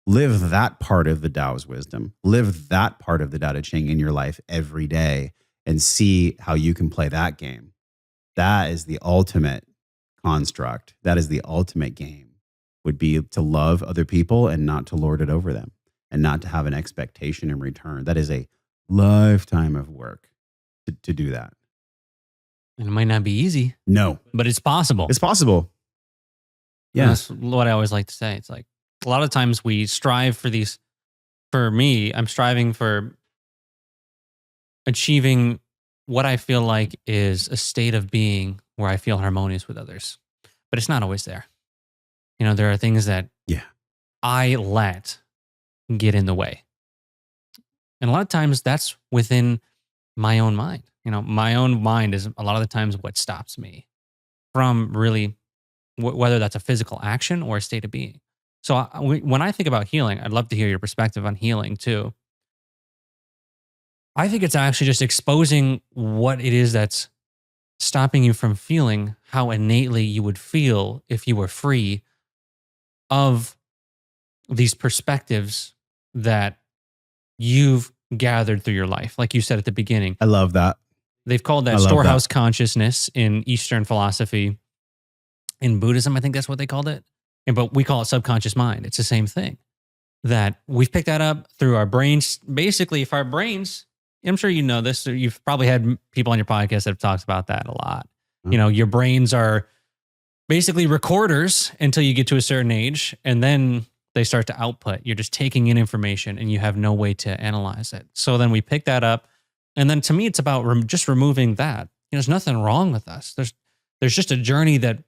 Live that part of the Tao's wisdom. Live that part of the Tao Te Ching in your life every day and see how you can play that game. That is the ultimate construct. That is the ultimate game, would be to love other people and not to lord it over them and not to have an expectation in return. That is a lifetime of work to do that. And it might not be easy. No. But it's possible. It's possible. Yeah. That's what I always like to say. It's like, a lot of times we strive for these. For me, I'm striving for achieving what I feel like is a state of being where I feel harmonious with others. But it's not always there. There are things that I let get in the way. And a lot of times that's within my own mind. My own mind is a lot of the times what stops me from really, whether that's a physical action or a state of being. So when I think about healing, I'd love to hear your perspective on healing too. I think it's actually just exposing what it is that's stopping you from feeling how innately you would feel if you were free of these perspectives that you've gathered through your life. Like you said at the beginning. I love that. They've called that storehouse consciousness in Eastern philosophy. in Buddhism, I think that's what they called it. But we call it subconscious mind. It's the same thing. That we've picked that up through our brains. Basically, if our brains, I'm sure you know this, or you've probably had people on your podcast that have talked about that a lot. Your brains are basically recorders until you get to a certain age, and then they start to output. You're just taking in information and you have no way to analyze it. So then we pick that up. And then to me, it's about just removing that. There's nothing wrong with us. There's just a journey that,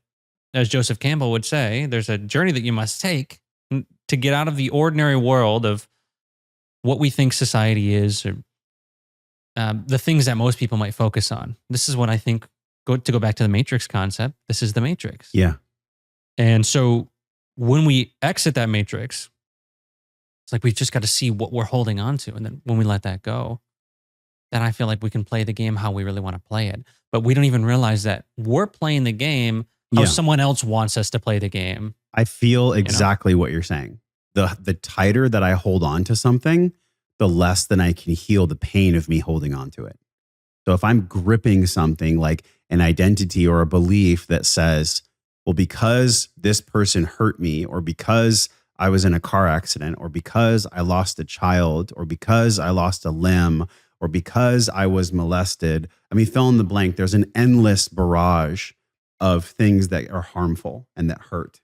as Joseph Campbell would say, there's a journey that you must take to get out of the ordinary world of what we think society is, or the things that most people might focus on. This is what I think, to go back to the Matrix concept, this is the Matrix. Yeah. And so when we exit that Matrix, it's like we've just got to see what we're holding on to. And then when we let that go, then I feel like we can play the game how we really want to play it. But we don't even realize that we're playing the game how someone else wants us to play the game. I feel exactly what you're saying. The tighter that I hold on to something, the less than I can heal the pain of me holding on to it. So if I'm gripping something like an identity or a belief that says, well, because this person hurt me, or because I was in a car accident, or because I lost a child, or because I lost a limb, or because I was molested, fill in the blank. There's an endless barrage of things that are harmful and that hurt.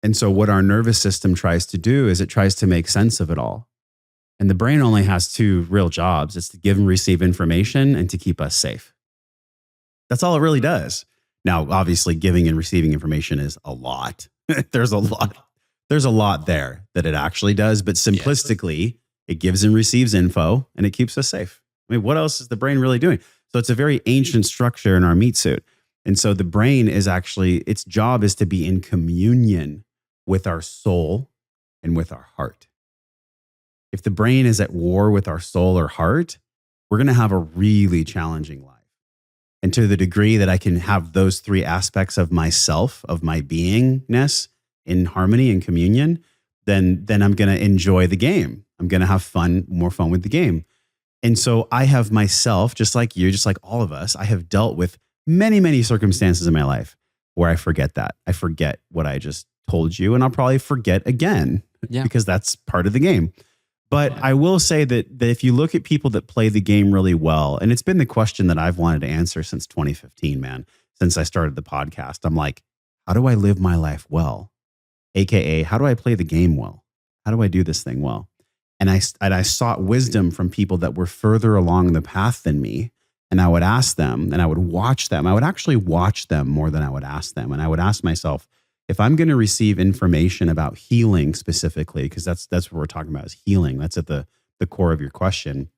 And so what our nervous system tries to do is it tries to make sense of it all. And the brain only has two real jobs. It's to give and receive information and to keep us safe. That's all it really does. Now, obviously, giving and receiving information is a lot. There's a lot there that it actually does. But simplistically, it gives and receives info and it keeps us safe. What else is the brain really doing? So it's a very ancient structure in our meat suit. And so the brain is actually, its job is to be in communion with our soul and with our heart. If the brain is at war with our soul or heart, we're going to have a really challenging life. And to the degree that I can have those three aspects of myself, of my beingness in harmony and communion, then I'm going to enjoy the game. I'm going to have more fun with the game. And so I have myself, just like you, just like all of us, I have dealt with many, many circumstances in my life where I forget that. I forget what I just told you, and I'll probably forget again because that's part of the game. But I will say that if you look at people that play the game really well, and it's been the question that I've wanted to answer since 2015, man, since I started the podcast, I'm like, how do I live my life well? AKA, how do I play the game well? How do I do this thing well? And I sought wisdom from people that were further along the path than me. And I would ask them, and I would watch them. I would actually watch them more than I would ask them. And I would ask myself, if I'm going to receive information about healing specifically, because that's what we're talking about is healing. That's at the core of your question.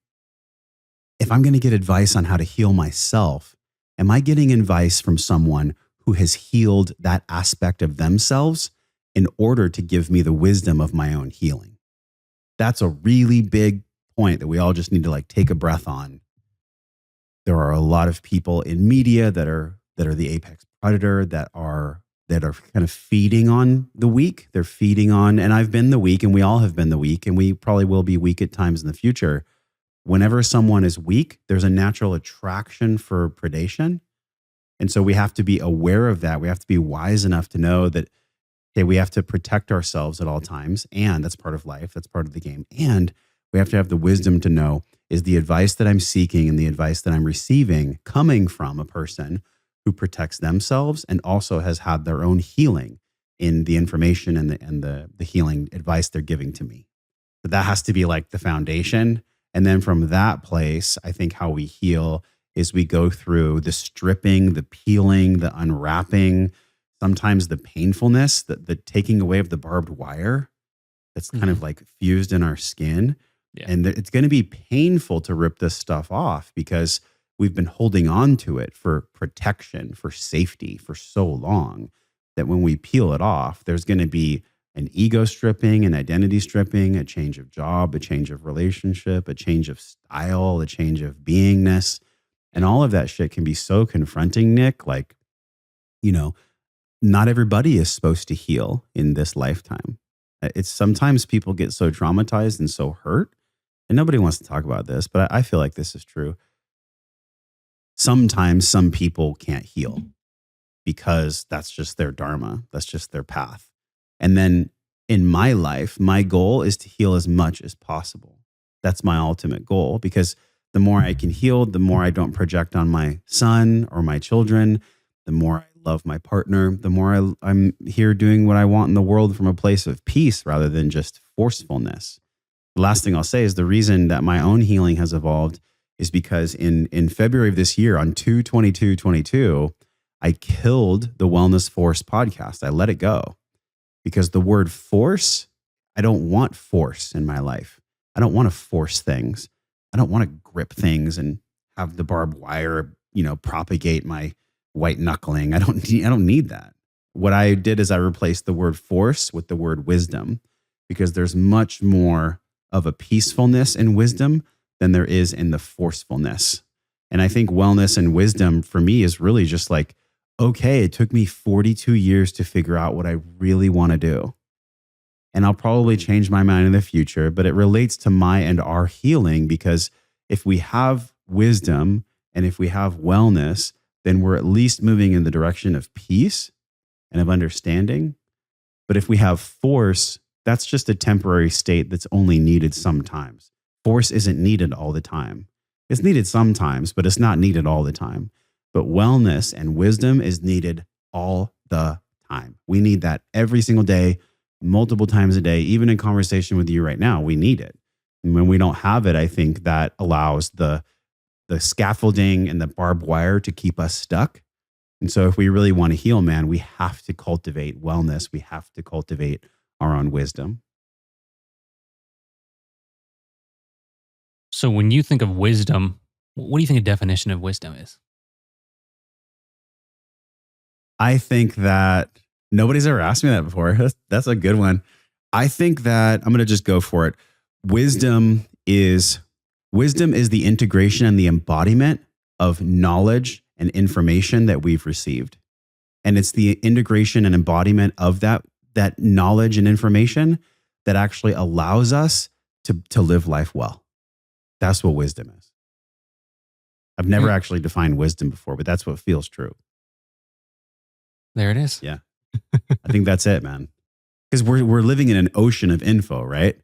If I'm going to get advice on how to heal myself, am I getting advice from someone who has healed that aspect of themselves in order to give me the wisdom of my own healing? That's a really big point that we all just need to take a breath on. There are a lot of people in media that are the apex predator, that are kind of feeding on the weak. They're feeding on, and I've been the weak, and we all have been the weak, and we probably will be weak at times in the future. Whenever someone is weak, there's a natural attraction for predation. And so we have to be aware of that. We have to be wise enough to know that, okay, we have to protect ourselves at all times. And that's part of life. That's part of the game. And we have to have the wisdom to know, is the advice that I'm seeking and the advice that I'm receiving coming from a person who protects themselves and also has had their own healing in the information and the healing advice they're giving to me. So that has to be the foundation. And then from that place, I think how we heal is we go through the stripping, the peeling, the unwrapping, sometimes the painfulness, the taking away of the barbed wire that's kind of fused in our skin. Yeah. And it's going to be painful to rip this stuff off because we've been holding on to it for protection, for safety for so long that when we peel it off, there's going to be an ego stripping, an identity stripping, a change of job, a change of relationship, a change of style, a change of beingness. And all of that shit can be so confronting, Nick. Not everybody is supposed to heal in this lifetime. It's sometimes people get so traumatized and so hurt, and nobody wants to talk about this, but I feel like this is true. Sometimes some people can't heal. because that's just their dharma. That's just their path. And then in my life, my goal is to heal as much as possible. That's my ultimate goal, because the more I can heal, the more I don't project on my son or my children, the more I love my partner, the more I'm here doing what I want in the world from a place of peace rather than just forcefulness. The last thing I'll say is the reason that my own healing has evolved is because in February of this year, on 2/22/22, I killed the Wellness Force podcast. I let it go because the word force, I don't want force in my life. I don't want to force things. I don't want to grip things and have the barbed wire, propagate my white knuckling. I don't need that. What I did is I replaced the word force with the word wisdom, because there's much more of a peacefulness in wisdom than there is in the forcefulness. And I think wellness and wisdom for me is really just like, okay, it took me 42 years to figure out what I really want to do. And I'll probably change my mind in the future, but it relates to my and our healing, because if we have wisdom and if we have wellness, then we're at least moving in the direction of peace and of understanding. But if we have force, that's just a temporary state that's only needed sometimes. Force isn't needed all the time. It's needed sometimes, but it's not needed all the time. But wellness and wisdom is needed all the time. We need that every single day, multiple times a day. Even in conversation with you right now, we need it. And when we don't have it, I think that allows the scaffolding and the barbed wire to keep us stuck. And so if we really want to heal, man, we have to cultivate wellness. We have to cultivate our own wisdom. So when you think of wisdom, what do you think a definition of wisdom is? I think that nobody's ever asked me that before. That's a good one. I think that I'm going to just go for it. Wisdom is the integration and the embodiment of knowledge and information that we've received. And it's the integration and embodiment of that knowledge and information that actually allows us to live life well. That's what wisdom is. I've never actually defined wisdom before, but that's what feels true. There it is. Yeah. I think that's it, man. Because we're living in an ocean of info, right?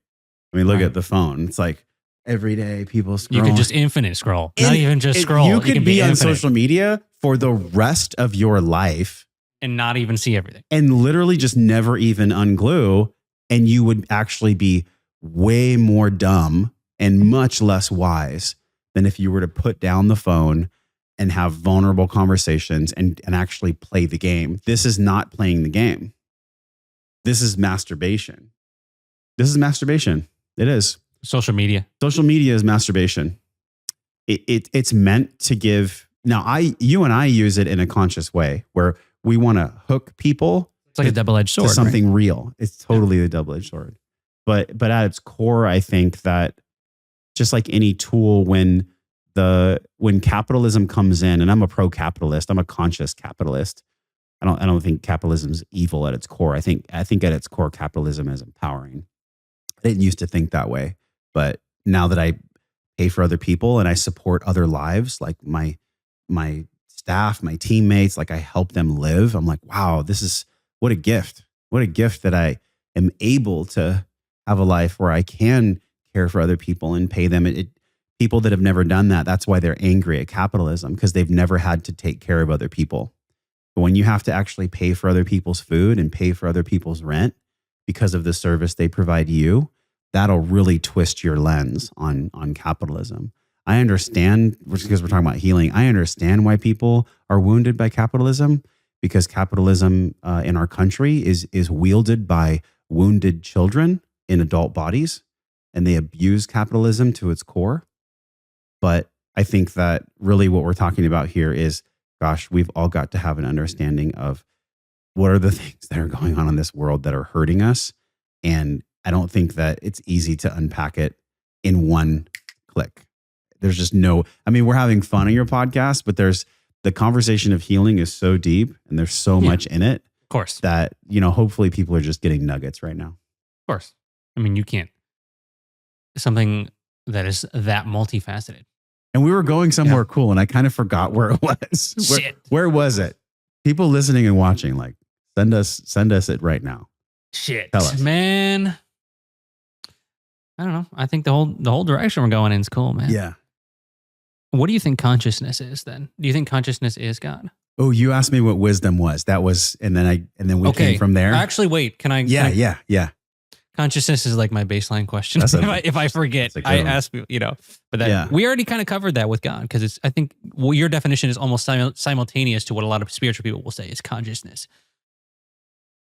I mean, look at the phone. It's like every day people scroll. You could just infinite scroll. Not even just scroll. You could be on infinite. social media for the rest of your life and not even see everything. And literally just never even unglue. And you would actually be way more dumb and much less wise than if you were to put down the phone and have vulnerable conversations and actually play the game. This is not playing the game. This is masturbation. This is masturbation. It is. Social media. Social media is masturbation. It's meant to give. Now, you and I use it in a conscious way where we want to hook people. It's like a double-edged sword. To something real. It's totally a double-edged sword. But at its core, I think that just like any tool, when capitalism comes in, and I'm a pro-capitalist, I'm a conscious capitalist. I don't think capitalism is evil at its core. I think at its core, capitalism is empowering. I didn't used to think that way, but now that I pay for other people and I support other lives, like my staff, my teammates, like I help them live, I'm like, wow, what a gift. What a gift that I am able to have a life where I can care for other people and pay them. People that have never done that, that's why they're angry at capitalism, because they've never had to take care of other people. But when you have to actually pay for other people's food and pay for other people's rent because of the service they provide you, that'll really twist your lens on capitalism. I understand, because we're talking about healing, I understand why people are wounded by capitalism, because capitalism in our country is wielded by wounded children in adult bodies, and they abuse capitalism to its core. But I think that really what we're talking about here is, gosh, we've all got to have an understanding of what are the things that are going on in this world that are hurting us. And I don't think that it's easy to unpack it in one click. There's just we're having fun on your podcast, but the conversation of healing is so deep and there's so much in it. Of course. That, hopefully people are just getting nuggets right now. Of course. You can't. Something that is that multifaceted. And we were going somewhere cool and I kind of forgot where it was. Shit. Where was it? People listening and watching, like send us it right now. Shit, Tell us. man. I don't know. I think the whole direction we're going in is cool, man. Yeah. What do you think consciousness is then? Do you think consciousness is God? Oh, you asked me what wisdom was. That was, and then we came from there. Actually, wait. Can I? Yeah. Consciousness is like my baseline question. If I forget, I ask you. But that we already kind of covered that with God because it's. I think your definition is almost simultaneous to what a lot of spiritual people will say is consciousness.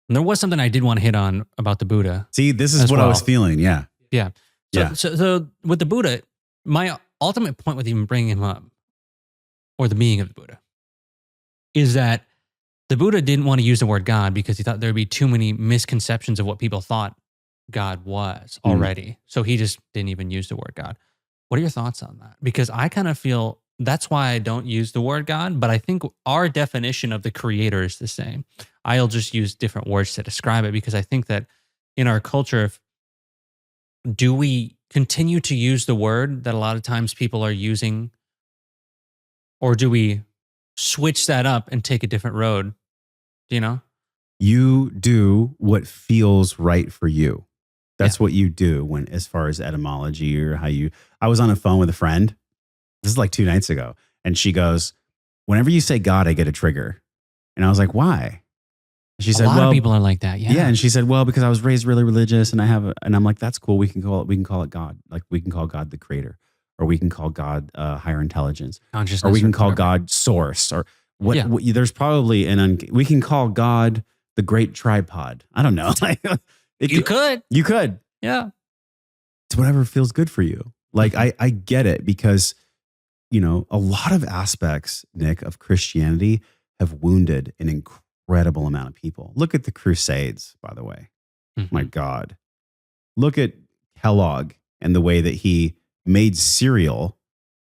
And there was something I did want to hit on about the Buddha. See, this is what I was feeling. Yeah. Yeah. So with the Buddha, my ultimate point with even bringing him up, or the being of the Buddha, is that the Buddha didn't want to use the word God because he thought there would be too many misconceptions of what people thought God was already. So he just didn't even use the word God. What are your thoughts on that? Because I kind of feel that's why I don't use the word God, but I think our definition of the creator is the same. I'll just use different words to describe it because I think that in our culture, do we continue to use the word that a lot of times people are using, or do we switch that up and take a different road? Do you know? You do what feels right for you. That's what you do when, as far as etymology or I was on a phone with a friend. This is like 2 nights ago. And she goes, whenever you say God, I get a trigger. And I was like, why? She said, a lot of people are like that. Yeah. Yeah. And she said, well, because I was raised really religious and and I'm like, that's cool. We can call it God. Like we can call God the creator, or we can call God higher intelligence, consciousness, or we can call God source, or what there's probably we can call God the great tripod. I don't know. You could. Yeah. It's whatever feels good for you. Like I get it because, a lot of aspects, Nick, of Christianity have wounded an incredible amount of people. Look at the Crusades, by the way. Mm-hmm. My God. Look at Kellogg and the way that he made cereal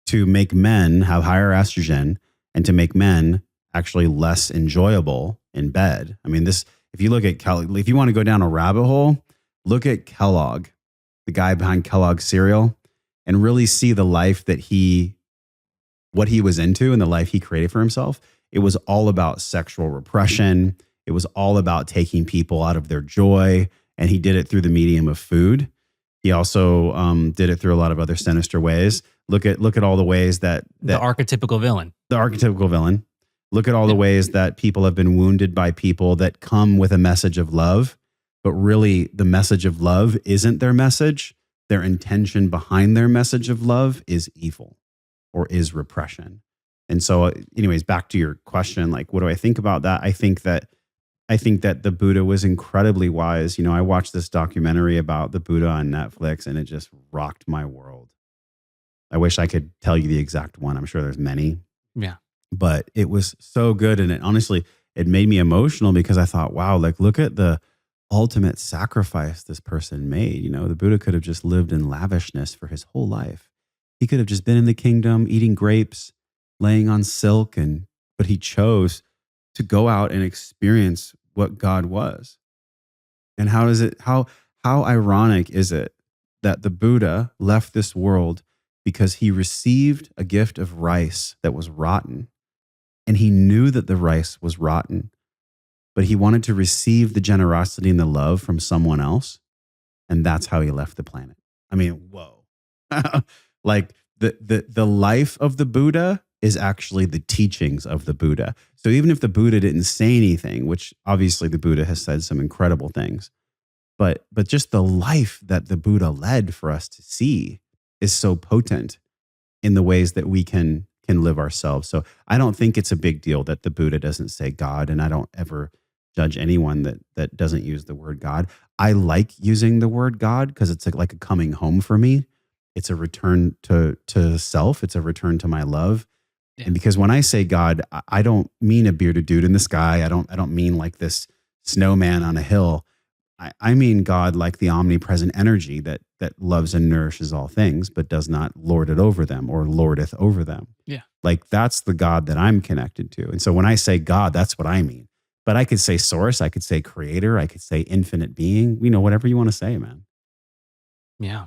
to make men have higher estrogen and to make men actually less enjoyable in bed. I mean, if you look at Kellogg, if you want to go down a rabbit hole, look at Kellogg, the guy behind Kellogg cereal, and really see the life what he was into and the life he created for himself. It was all about sexual repression. It was all about taking people out of their joy. And he did it through the medium of food. He also did it through a lot of other sinister ways. Look at all the ways that the archetypical villain. Look at all the ways that people have been wounded by people that come with a message of love, but really the message of love isn't their message. Their intention behind their message of love is evil or is repression. And so anyways, back to your question, like, what do I think about that? I think that the Buddha was incredibly wise. I watched this documentary about the Buddha on Netflix and it just rocked my world. I wish I could tell you the exact one. I'm sure there's many. Yeah. But it was so good. And it made me emotional because I thought, wow, like look at the ultimate sacrifice this person made. The Buddha could have just lived in lavishness for his whole life. He could have just been in the kingdom, eating grapes, laying on silk, but he chose to go out and experience what God was. And how ironic is it that the Buddha left this world because he received a gift of rice that was rotten, and he knew that the rice was rotten, but he wanted to receive the generosity and the love from someone else, and that's how he left the planet. I mean, whoa. Like the life of the Buddha is actually the teachings of the Buddha. So even if the Buddha didn't say anything, which obviously the Buddha has said some incredible things, but just the life that the Buddha led for us to see is so potent in the ways that we can live ourselves. So I don't think it's a big deal that the Buddha doesn't say God, and I don't ever judge anyone that doesn't use the word God. I like using the word God because it's like a coming home for me. It's a return to self. It's a return to my love. Yeah. And because when I say God, I don't mean a bearded dude in the sky. I don't mean like this snowman on a hill. I mean God like the omnipresent energy that loves and nourishes all things, but does not lord it over them or lordeth over them. Yeah. Like that's the God that I'm connected to. And so when I say God, that's what I mean. But I could say source, I could say creator, I could say infinite being, whatever you want to say, man. Yeah.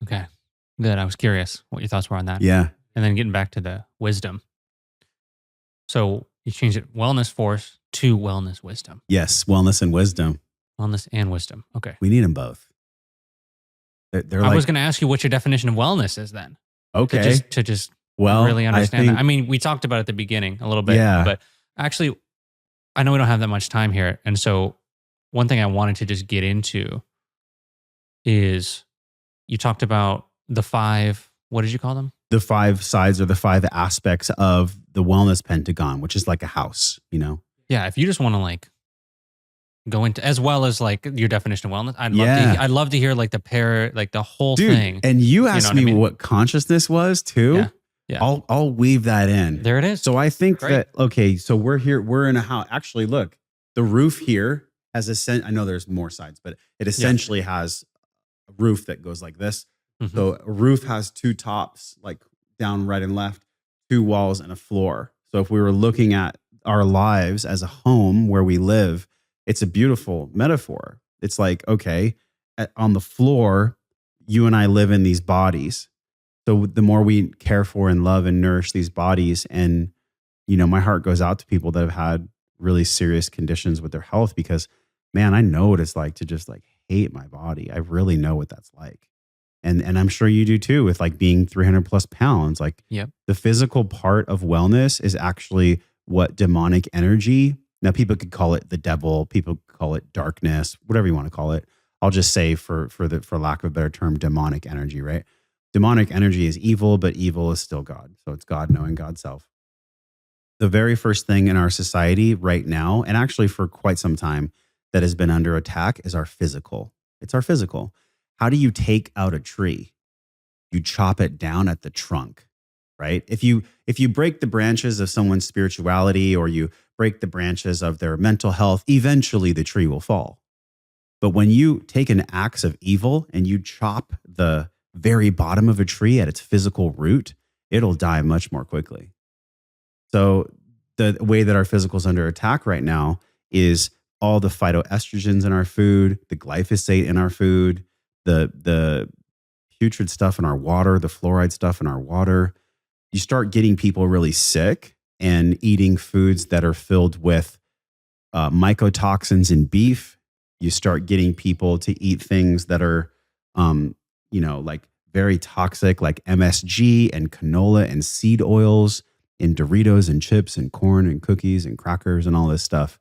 Okay. Good. I was curious what your thoughts were on that. Yeah. And then getting back to the wisdom. So You changed it wellness force to wellness wisdom. Yes, wellness and wisdom. Wellness and wisdom. Okay. We need them both. They're I like, was going to ask you what your definition of wellness is then. okay. To just Well, really understand I think, that. I mean, we talked about it at the beginning a little bit, Yeah. but actually, I know we don't have that much time here. And so one thing I wanted to just get into is you talked about the 5, what did you call them? the 5 sides or the 5 aspects of the wellness pentagon, which is like a house, you know? Yeah. If you just want to like go into, as well as like your definition of wellness, Yeah. I'd love to hear like the whole Dude, thing. and you asked know what I me mean? what consciousness was too. Yeah. Yeah. I'll weave that in. There it is. So I think Great. that, okay, so we're in a house. Actually, look, the roof here has I know there's more sides, but it essentially has a roof that goes like this. Mhm. So a roof has 2 tops, like down, right, and left, 2 walls and a floor. So if we were looking at our lives as a home where we live, it's a beautiful metaphor. It's like, okay, on the floor, you and I live in these bodies. So the more we care for and love and nourish these bodies, and, you know, my heart goes out to people that have had really serious conditions with their health, because, man, I know what it's like to just like hate my body. I really know what that's like. And I'm sure you do too, with like being 300 plus pounds. Like, Yep. the physical part of wellness is actually what demonic energy. Now, people could call it the devil, people could call it darkness, whatever you want to call it. I'll just say, for lack of a better term, demonic energy, right? Demonic energy is evil, but evil is still God. So it's God knowing God's self. The very first thing in our society right now, and actually for quite some time, that has been under attack is our physical. It's our physical. How do you take out a tree? You chop it down at the trunk, right? If you break the branches of someone's spirituality, or you break the branches of their mental health, eventually the tree will fall. But when you take an axe of evil and you chop the very bottom of a tree at its physical root, it'll die much more quickly. So the way that our physical is under attack right now is all the phytoestrogens in our food, the glyphosate in our food, the putrid stuff in our water, the fluoride stuff in our water. You start getting people really sick and eating foods that are filled with mycotoxins in beef. You start getting people to eat things that are, like very toxic, like MSG and canola and seed oils in Doritos and chips and corn and cookies and crackers and all this stuff.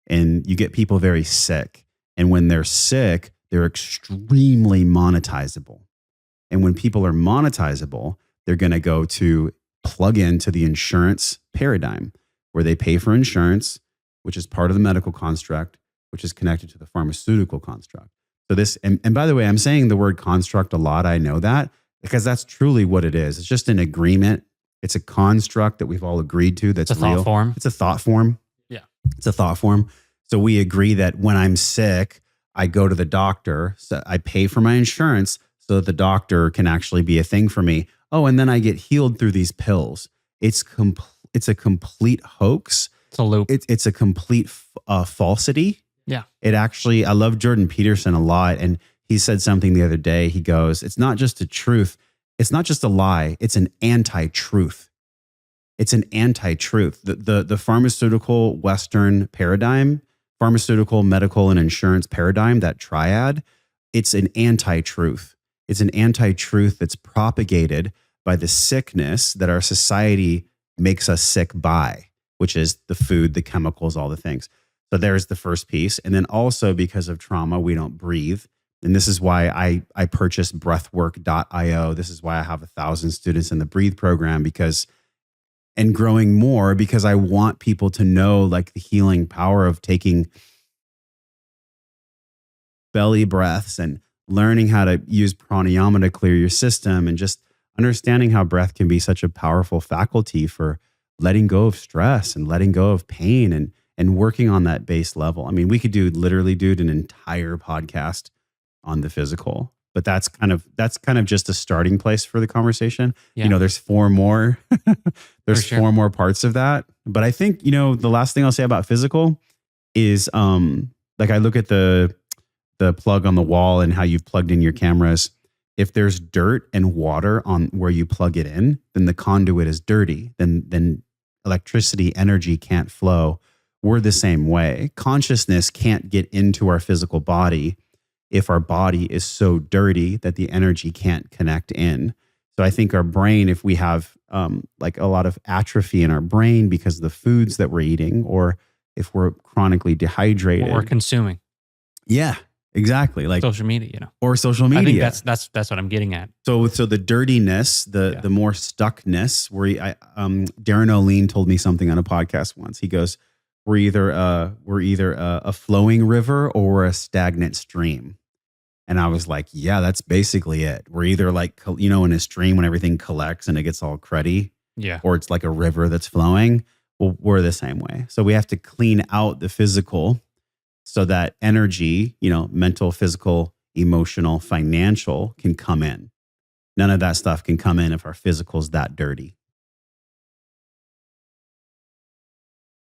And you get people very sick. And when they're sick, they're extremely monetizable. And when people are monetizable, they're going to go to plug into the insurance paradigm, where they pay for insurance, which is part of the medical construct, which is connected to the pharmaceutical construct. So this, and by the way, I'm saying the word construct a lot. I know that, because that's truly what it is. It's just an agreement. It's a construct that we've all agreed to. That's It's a real. thought form. It's a thought form. Yeah. It's a thought form. So we agree that when I'm sick, I go to the doctor. So I pay for my insurance so that the doctor can actually be a thing for me. Oh, and then I get healed through these pills. It's a complete hoax. It's a loop. It's a complete falsity. Yeah. I love Jordan Peterson a lot. And he said something the other day. He goes, it's not just a truth. It's not just a lie. It's an anti-truth. It's an anti-truth. The pharmaceutical Western paradigm, pharmaceutical, medical, and insurance paradigm, that triad, it's an anti-truth. It's an anti-truth that's propagated by the sickness that our society makes us sick by, which is the food, the chemicals, all the things. So there's the first piece. And then also, because of trauma, we don't breathe. And this is why I purchased breathwork.io. This is why I have 1,000 students in the Breathe program, and growing more, because I want people to know like the healing power of taking belly breaths and learning how to use pranayama to clear your system, and just understanding how breath can be such a powerful faculty for letting go of stress and letting go of pain, and working on that base level. I mean, we could literally do an entire podcast on the physical, but that's kind of just a starting place for the conversation. Yeah. You know, there's 4 more, there's For sure. 4 more parts of that. But I think, the last thing I'll say about physical is, like, I look at the plug on the wall and how you've plugged in your cameras. If there's dirt and water on where you plug it in, then the conduit is dirty. Then electricity, energy can't flow. We're the same way. Consciousness can't get into our physical body if our body is so dirty that the energy can't connect in. So I think our brain, if we have like a lot of atrophy in our brain because of the foods that we're eating, or if we're chronically dehydrated, What we're consuming. Yeah, exactly. Like social media, or social media. I think that's what I'm getting at. So the dirtiness, the more stuckness. Where Darren O'Lean told me something on a podcast once. He goes, "We're either a flowing river or we're a stagnant stream." And I was like, "Yeah, that's basically it. We're either like in a stream when everything collects and it gets all cruddy, or it's like a river that's flowing. Well, we're the same way. So we have to clean out the physical." So that energy, mental, physical, emotional, financial can come in. None of that stuff can come in if our physical's that dirty.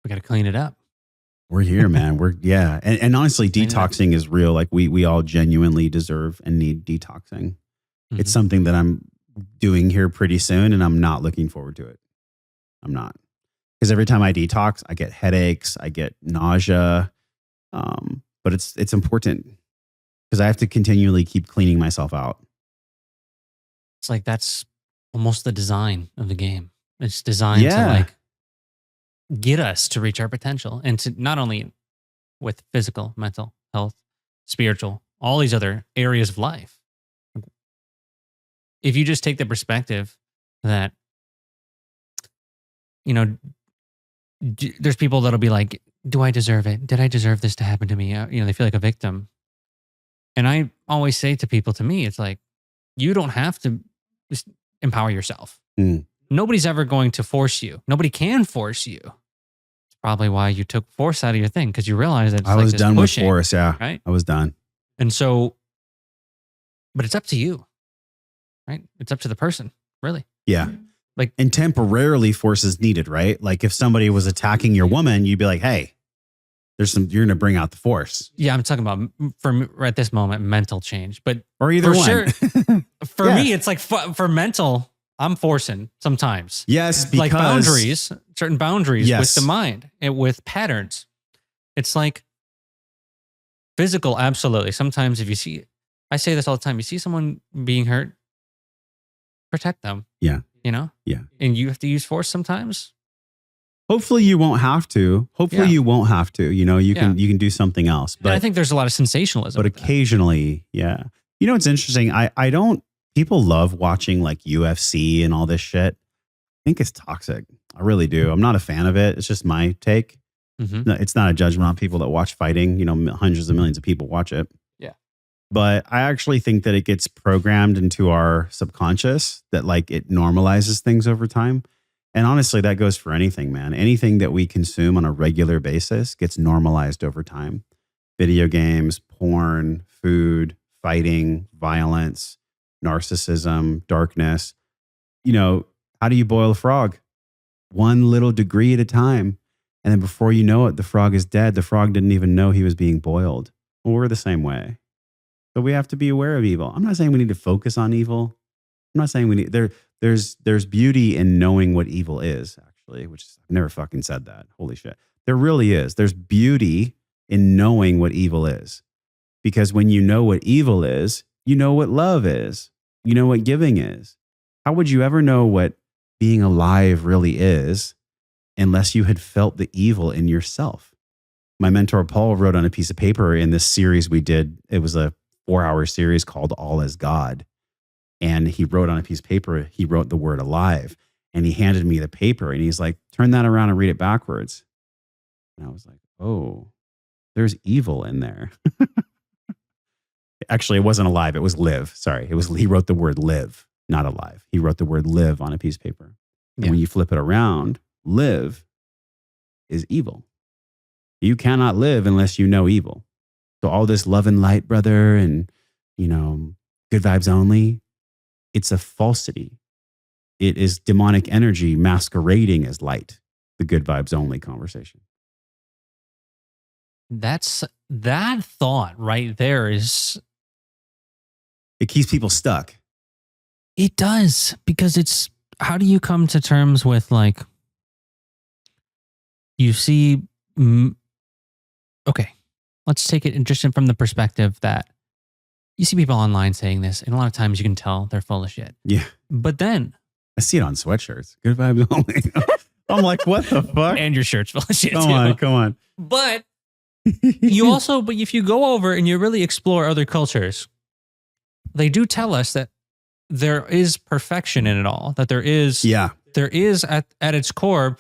We got to clean it up. We're here, man. And honestly, detoxing is real. Like we all genuinely deserve and need detoxing. Mm-hmm. It's something that I'm doing here pretty soon, and I'm not looking forward to it. I'm not. Because every time I detox, I get headaches, I get nausea. But it's important because I have to continually keep cleaning myself out. It's like that's almost the design of the game. It's designed to like get us to reach our potential, and to not only with physical, mental health, spiritual, all these other areas of life. If you just take the perspective that, there's people that'll be like, do I deserve it? Did I deserve this to happen to me? They feel like a victim. And I always say to people, to me, it's like, you don't have to just empower yourself. Nobody's ever going to force you. Nobody can force you. It's probably why you took force out of your thing, because you realized that it's I was done pushing, with force. Yeah. Right. I was done. And so, but it's up to you, right? It's up to the person, really. Yeah. And temporarily force is needed, right? Like if somebody was attacking your woman, you'd be like, hey, you're going to bring out the force. Yeah, I'm talking about at this moment, mental change, or either one. Sure, for me, it's like for mental, I'm forcing sometimes. Yes, because like certain boundaries with the mind and with patterns. It's like physical, absolutely. Sometimes if you see, I say this all the time, you see someone being hurt, protect them. Yeah. Yeah. And you have to use force sometimes. Hopefully you won't have to. You won't have to. You can do something else. But I think there's a lot of sensationalism. But occasionally, yeah. It's interesting. People love watching like UFC and all this shit. I think it's toxic. I really do. I'm not a fan of it. It's just my take. Mm-hmm. It's not a judgment on people that watch fighting. Hundreds of millions of people watch it. Yeah. But I actually think that it gets programmed into our subconscious, that like it normalizes things over time. And honestly, that goes for anything, man. Anything that we consume on a regular basis gets normalized over time. Video games, porn, food, fighting, violence, narcissism, darkness. How do you boil a frog? One little degree at a time. And then before you know it, the frog is dead. The frog didn't even know he was being boiled. Well, we're the same way. So we have to be aware of evil. I'm not saying we need to focus on evil. I'm not saying we need there's beauty in knowing what evil is, actually, which I've never fucking said that. Holy shit. There really is. There's beauty in knowing what evil is. Because when you know what evil is, you know what love is. You know what giving is. How would you ever know what being alive really is unless you had felt the evil in yourself? My mentor, Paul, wrote on a piece of paper in this series we did. It was a 4-hour series called All Is God. And he wrote on a piece of paper, he wrote the word alive, and he handed me the paper and he's like, turn that around and read it backwards. And I was like, oh, there's evil in there. Actually, it wasn't alive. It was live. Sorry. He wrote the word live, not alive. He wrote the word live on a piece of paper. And when you flip it around, live is evil. You cannot live unless you know evil. So all this love and light, brother, and, good vibes only, it's a falsity. It is demonic energy masquerading as light, the good vibes only conversation. That thought right there is... It keeps people stuck. It does, because it's, how do you come to terms with like, you see, mm, okay, let's take it just from the perspective that you see people online saying this, and a lot of times you can tell they're full of shit. Yeah. But then, I see it on sweatshirts. Good vibes only. I'm like, what the fuck? and your shirt's full of shit Come too. on, come on. But you also, but if you go over and you really explore other cultures, they do tell us that there is perfection in it all. That there is at its core,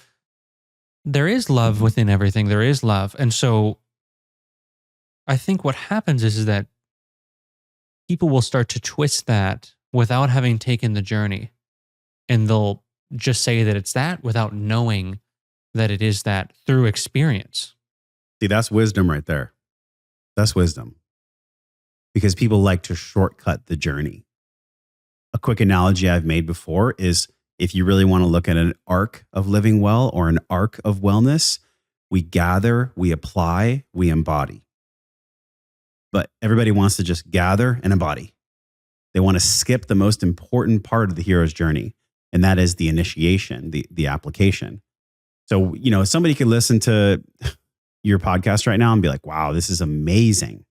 there is love within everything. There is love. And so I think what happens is that people will start to twist that without having taken the journey. And they'll just say that it's that without knowing that it is that through experience. See, that's wisdom right there. That's wisdom. Because people like to shortcut the journey. A quick analogy I've made before is if you really want to look at an arc of living well or an arc of wellness, we gather, we apply, we embody. But everybody wants to just gather and embody. They want to skip the most important part of the hero's journey, and that is the initiation, the application. So, somebody could listen to your podcast right now and be like, wow, this is amazing.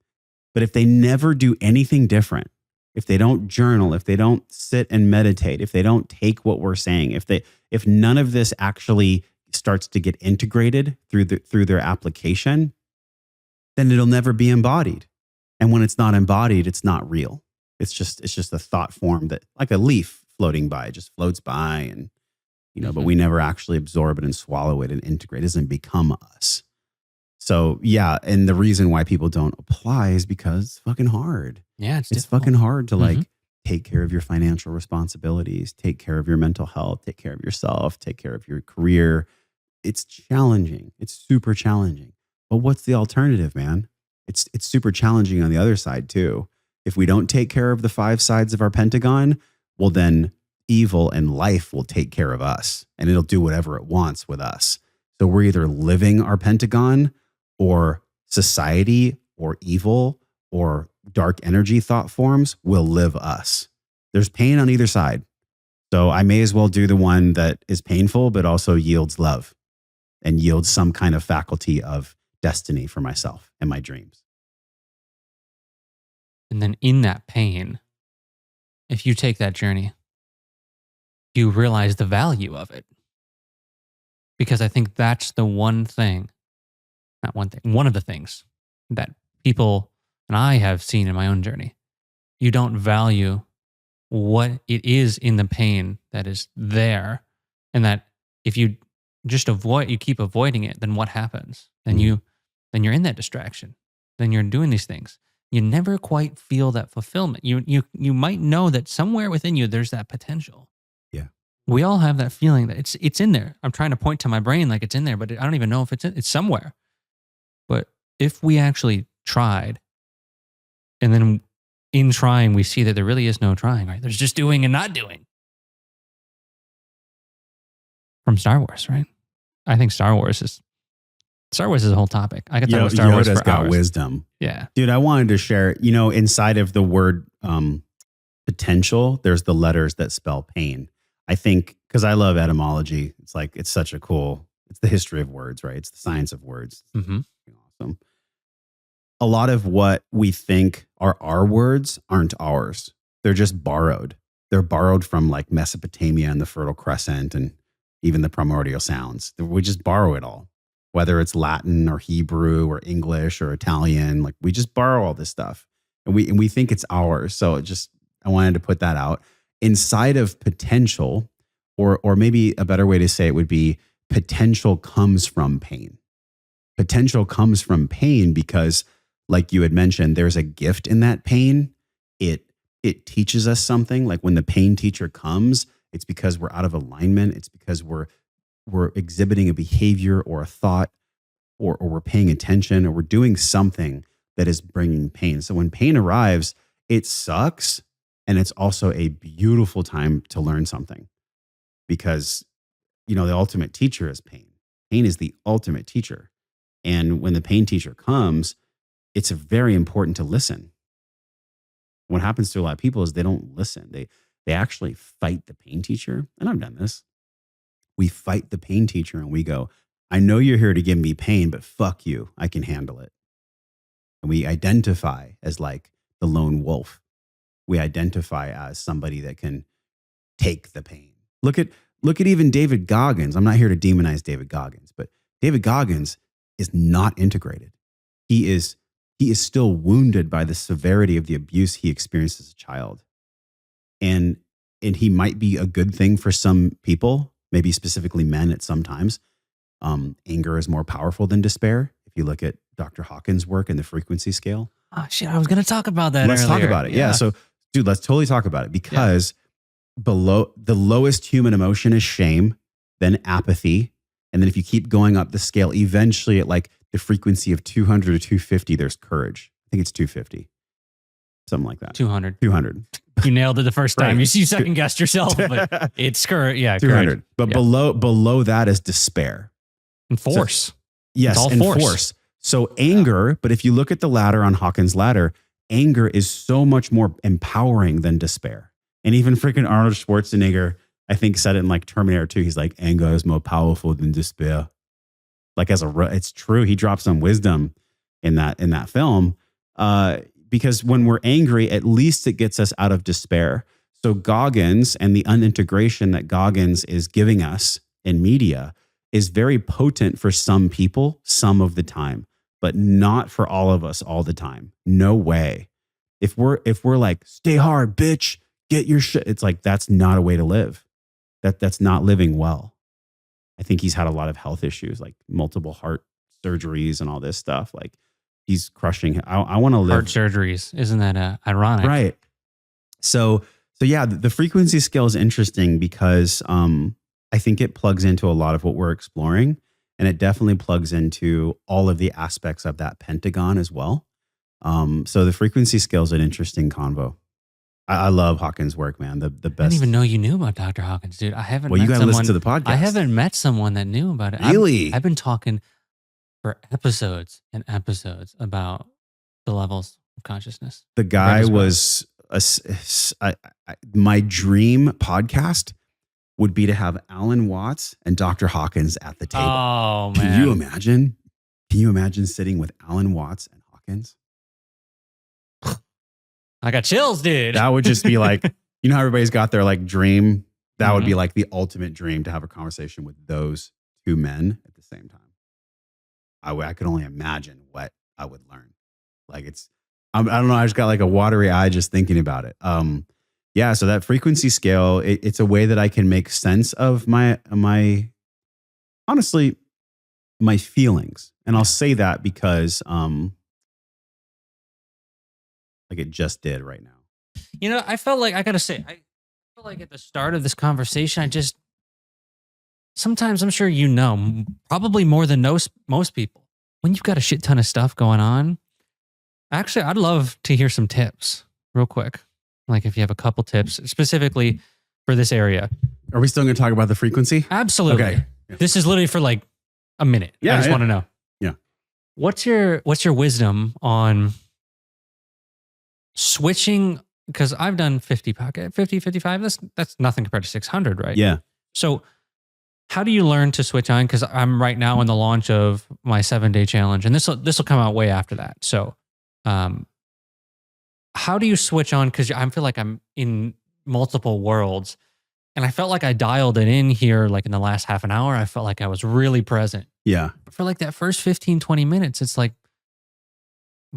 But if they never do anything different, if they don't journal, if they don't sit and meditate, if they don't take what we're saying, if none of this actually starts to get integrated through their application, then it'll never be embodied. And when it's not embodied, it's not real. It's just a thought form that, like a leaf floating by, it just floats by, and but we never actually absorb it and swallow it and integrate. It doesn't become us. So yeah, and the reason why people don't apply is because it's fucking hard. Yeah, it's fucking hard to take care of your financial responsibilities, take care of your mental health, take care of yourself, take care of your career. It's challenging. It's super challenging. But what's the alternative, man? It's super challenging on the other side too. If we don't take care of the 5 sides of our pentagon, well then evil and life will take care of us, and it'll do whatever it wants with us. So we're either living our pentagon, or society or evil or dark energy thought forms will live us. There's pain on either side. So I may as well do the one that is painful, but also yields love and yields some kind of faculty of destiny for myself and my dreams. And then in that pain, if you take that journey, you realize the value of it. Because I think that's the one of the things that people and I have seen in my own journey. You don't value what it is in the pain that is there. And that if you just you keep avoiding it, then what happens? Then you're in that distraction. Then you're doing these things. You never quite feel that fulfillment. You might know that somewhere within you there's that potential. Yeah. We all have that feeling that it's in there. I'm trying to point to my brain like it's in there, but I don't even know if it's somewhere. But if we actually tried, and then in trying, we see that there really is no trying, right? There's just doing and not doing. From Star Wars, right? I think Star Wars is a whole topic. I could talk about Star Wars for got hours. Wisdom. Yeah. Dude, I wanted to share, inside of the word potential, there's the letters that spell pain. I think, because I love etymology, it's the history of words, right? It's the science of words. Mm-hmm. Awesome. A lot of what we think are our words aren't ours. They're just borrowed. They're borrowed from like Mesopotamia and the Fertile Crescent and even the primordial sounds. We just borrow it all, whether it's Latin or Hebrew or English or Italian. Like we just borrow all this stuff, and we think it's ours. So I wanted to put that out. Inside of potential, or maybe a better way to say it would be potential comes from pain. Potential comes from pain because, like you had mentioned, there's a gift in that pain. It teaches us something. Like when the pain teacher comes, it's because we're out of alignment. It's because we're exhibiting a behavior or a thought, or we're paying attention, or we're doing something that is bringing pain. So when pain arrives, it sucks. And it's also a beautiful time to learn something, because, the ultimate teacher is pain. Pain is the ultimate teacher. And when the pain teacher comes, it's very important to listen. What happens to a lot of people is they don't listen. They actually fight the pain teacher. And I've done this. We fight the pain teacher and we go, I know you're here to give me pain, but fuck you. I can handle it. And we identify as like the lone wolf. We identify as somebody that can take the pain. Look at even David Goggins. I'm not here to demonize David Goggins, but David Goggins is not integrated. He is still wounded by the severity of the abuse he experienced as a child. And he might be a good thing for some people, maybe specifically men at some times. Anger is more powerful than despair. If you look at Dr. Hawkins' work in the frequency scale. Oh shit, I was going to talk about that Let's earlier. talk about it. Yeah. So dude, let's totally talk about it, because below the lowest human emotion is shame, then apathy. And then if you keep going up the scale, eventually at like the frequency of 200 or 250, there's courage. I think it's 250, something like that. 200. 200. You nailed it the first time. Right. You second guessed yourself, but it's courage. Yeah, 200. courage. But below that is despair. And force. So, yes, all and force. force. So anger, but if you look at the ladder on Hawkins' ladder, anger is so much more empowering than despair. And even freaking Arnold Schwarzenegger, I think, said it in like Terminator 2. He's like, anger is more powerful than despair. Like it's true. He drops some wisdom in that film. Because when we're angry, at least it gets us out of despair. So Goggins and the unintegration that Goggins is giving us in media is very potent for some people, some of the time, but not for all of us all the time. No way. If we're like, stay hard, bitch, get your shit. It's like, that's not a way to live. That's not living well. I think he's had a lot of health issues, like multiple heart surgeries and all this stuff. Like he's crushing. I want to live. Heart surgeries. Isn't that ironic? Right. So yeah, the frequency scale is interesting because I think it plugs into a lot of what we're exploring, and it definitely plugs into all of the aspects of that pentagon as well. So the frequency scale is an interesting convo. I love Hawkins' work, man. The best. I didn't even know you knew about Dr. Hawkins, dude. I haven't. Well, you got to listen to the podcast. I haven't met someone that knew about it. Really? I've been talking for episodes and episodes about the levels of consciousness. The guy was my dream podcast would be to have Alan Watts and Dr. Hawkins at the table. Oh man! Can you imagine? Can you imagine sitting with Alan Watts and Hawkins? I got chills, dude. That would just be like, you know how everybody's got their like dream? That would be like the ultimate dream, to have a conversation with those two men at the same time. I could only imagine what I would learn. Like I don't know. I just got like a watery eye just thinking about it. Yeah. So that frequency scale, it's a way that I can make sense of my honestly, my feelings. And I'll say that because, like it just did right now. You know, I felt like, I gotta say, I felt like at the start of this conversation, sometimes I'm sure you know, probably more than most people, when you've got a shit ton of stuff going on, actually, I'd love to hear some tips real quick. Like if you have a couple tips specifically for this area. Are we still going to talk about the frequency? Absolutely. Okay. Yeah. This is literally for like a minute. Yeah, I just want to know. Yeah. What's your wisdom on switching? Because I've done 50 pocket, 50, 55. That's nothing compared to 600, right? Yeah. So how do you learn to switch on? Because I'm right now in the launch of my 7-day challenge, and this will come out way after that. So, how do you switch on? Because I feel like I'm in multiple worlds, and I felt like I dialed it in here, like in the last half an hour. I felt like I was really present. Yeah. But for like that first 15, 20 minutes, it's like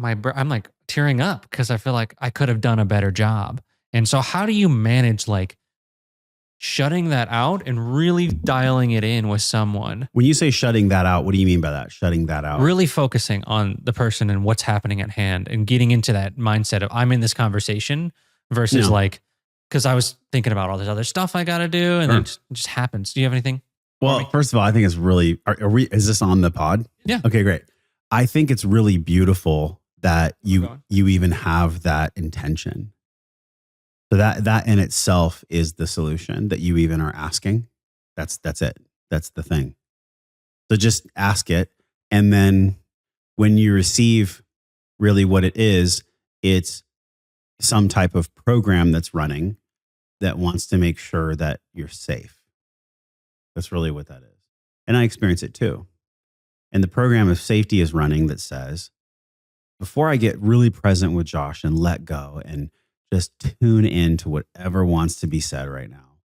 I'm like tearing up because I feel like I could have done a better job. And so how do you manage like shutting that out and really dialing it in with someone? When you say shutting that out, what do you mean by that? Shutting that out? Really focusing on the person and what's happening at hand and getting into that mindset of I'm in this conversation versus like, because I was thinking about all this other stuff I got to do and then it just happens. Do you have anything? Well, first of all, I think it's really, is this on the pod? Yeah. Okay, great. I think it's really beautiful that you even have that intention. So that in itself is the solution, that you even are asking. That's it. That's the thing. So just ask it. And then when you receive really what it is, it's some type of program that's running that wants to make sure that you're safe. That's really what that is. And I experience it too. And the program of safety is running that says, before I get really present with Josh and let go and just tune into whatever wants to be said right now,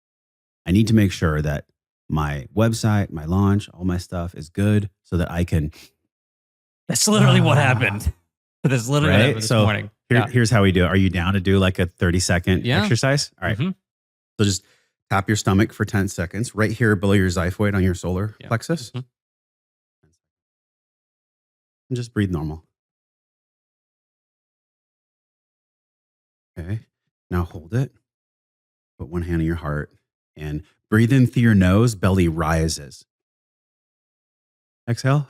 I need to make sure that my website, my launch, all my stuff is good so that I can. That's literally what happened. That's literally what happened this morning. Here's how we do it. Are you down to do like a 30-second exercise? All right. So just tap your stomach for 10 seconds right here below your xiphoid on your solar plexus. And just breathe normal. Okay. Now hold it. Put one hand on your heart and breathe in through your nose, belly rises. Exhale.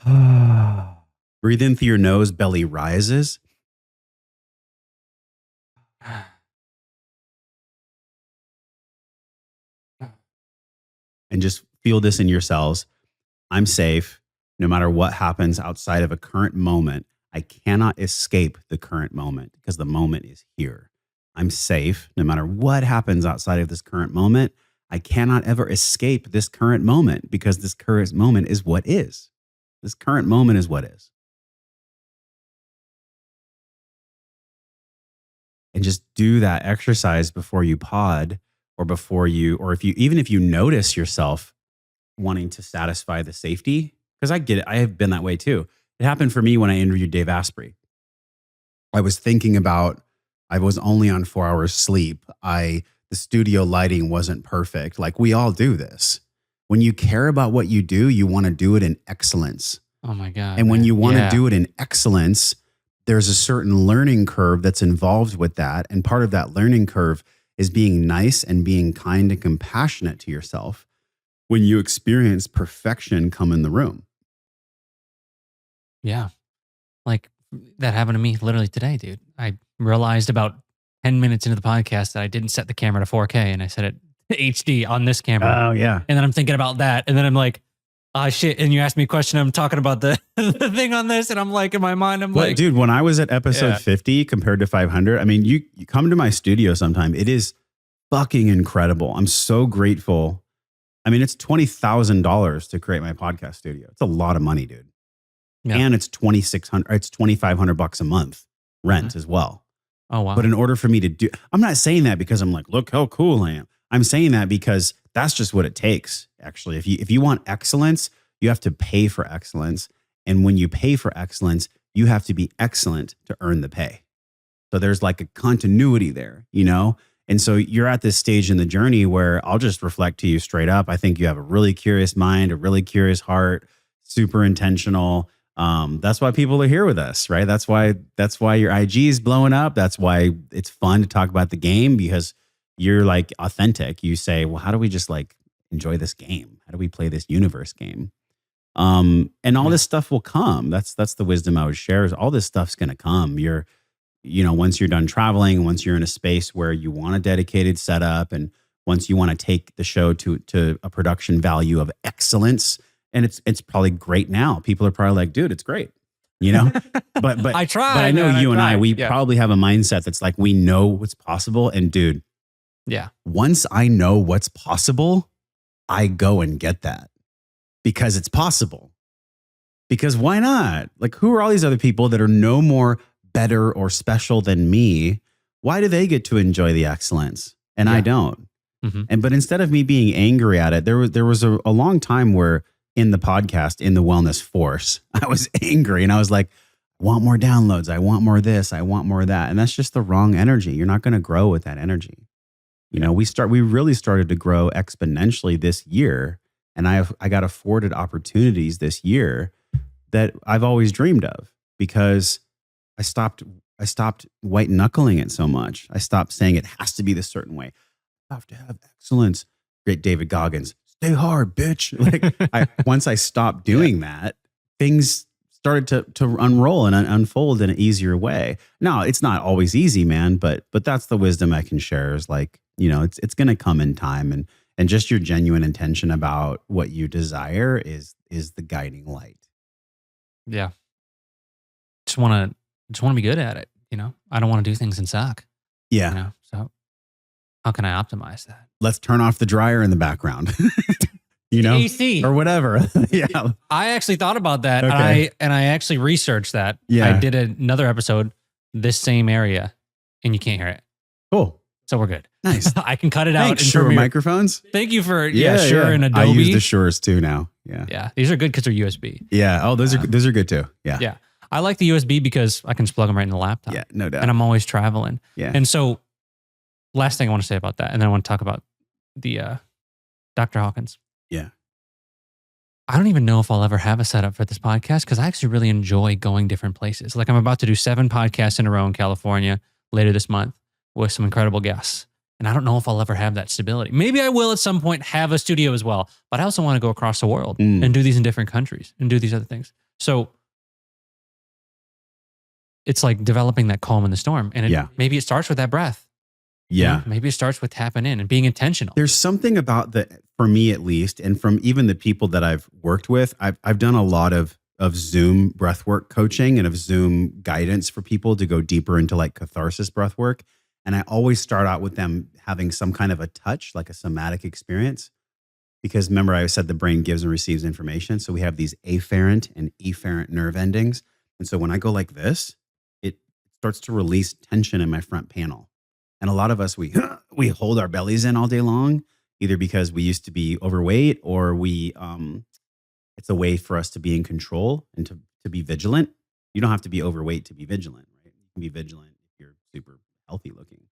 Breathe in through your nose, belly rises. And just feel this in your cells. I'm safe. No matter what happens outside of a current moment, I cannot escape the current moment because the moment is here. I'm safe. No matter what happens outside of this current moment, I cannot ever escape this current moment because this current moment is what is. This current moment is what is. And just do that exercise before you pod or even if you notice yourself wanting to satisfy the safety, because I get it. I have been that way too. It happened for me when I interviewed Dave Asprey. I was thinking about, I was only on 4 hours sleep. The studio lighting wasn't perfect. Like we all do this. When you care about what you do, you want to do it in excellence. Oh my God. And when you want to do it in excellence, there's a certain learning curve that's involved with that. And part of that learning curve is being nice and being kind and compassionate to yourself when you experience perfection come in the room. Yeah. Like that happened to me literally today, dude. I realized about 10 minutes into the podcast that I didn't set the camera to 4K and I set it to HD on this camera. Oh, yeah. And then I'm thinking about that. And then I'm like, shit. And you asked me a question. I'm talking about the thing on this. And I'm like, in my mind, I'm like, dude, when I was at episode 50 compared to 500, I mean, you come to my studio sometime. It is fucking incredible. I'm so grateful. I mean, it's $20,000 to create my podcast studio. It's a lot of money, dude. Yeah. And it's $2,500 a month rent as well. Oh, wow. But in order for me to do, I'm not saying that because I'm like, look how cool I am. I'm saying that because that's just what it takes. Actually, if you want excellence, you have to pay for excellence. And when you pay for excellence, you have to be excellent to earn the pay. So there's like a continuity there, you know? And so you're at this stage in the journey where I'll just reflect to you straight up. I think you have a really curious mind, a really curious heart, super intentional. That's why people are here with us, right? That's why your IG is blowing up. That's why it's fun to talk about the game because you're like authentic. You say, well, how do we just like enjoy this game? How do we play this universe game? And all this stuff will come. That's the wisdom I would share is all this stuff's going to come. Once you're done traveling, once you're in a space where you want a dedicated setup and once you want to take the show to a production value of excellence, and it's probably great now. People are probably like, dude, it's great, you know, but I try, but I know you and I, we yeah. probably have a mindset that's like, we know what's possible. And dude, yeah, once I know what's possible, I go and get that because it's possible. Because why not? Like, who are all these other people that are no more better or special than me? Why do they get to enjoy the excellence and I don't? Mm-hmm. But instead of me being angry at it, there was a long time where in the podcast, in the Wellness Force, I was angry and I was like, I want more downloads. I want more of this. I want more of that. And that's just the wrong energy. You're not going to grow with that energy. You know, we really started to grow exponentially this year. And I got afforded opportunities this year that I've always dreamed of because I stopped white knuckling it so much. I stopped saying it has to be this certain way. I have to have excellence. Great David Goggins. Stay hard, bitch. Like once I stopped doing that, things started to unroll and unfold in an easier way. Now, it's not always easy, man, but that's the wisdom I can share is like, you know, it's going to come in time and just your genuine intention about what you desire is the guiding light. Yeah. Just want to be good at it, you know? I don't want to do things and suck. Yeah. You know? So how can I optimize that? Let's turn off the dryer in the background. AC. or whatever. Yeah. I actually thought about that. Okay. And I actually researched that. Yeah. I did another episode, this same area, and you can't hear it. Cool. So we're good. Nice. I can cut it out. Thanks, in Shure Premiere. microphones. Thank you for Shure and Adobe. I use the Shures too now. Yeah. Yeah, these are good because they're USB. Yeah. Oh, those are good too. Yeah. Yeah, I like the USB because I can just plug them right in the laptop. Yeah. No doubt. And I'm always traveling. Yeah. And so, last thing I want to say about that, and then I want to talk about the Dr. Hawkins. Yeah. I don't even know if I'll ever have a setup for this podcast because I actually really enjoy going different places. Like I'm about to do 7 podcasts in a row in California later this month with some incredible guests. And I don't know if I'll ever have that stability. Maybe I will at some point have a studio as well, but I also want to go across the world and do these in different countries and do these other things. So it's like developing that calm in the storm. And maybe it starts with that breath. Yeah. You know, maybe it starts with tapping in and being intentional. There's something about that for me, at least, and from even the people that I've worked with, I've done a lot of Zoom breathwork coaching and of Zoom guidance for people to go deeper into like catharsis breathwork. And I always start out with them having some kind of a touch, like a somatic experience. Because remember, I said the brain gives and receives information. So we have these afferent and efferent nerve endings. And so when I go like this, it starts to release tension in my front panel. And a lot of us, we hold our bellies in all day long, either because we used to be overweight or it's a way for us to be in control and to be vigilant. You don't have to be overweight to be vigilant, right? You can be vigilant if you're super healthy looking.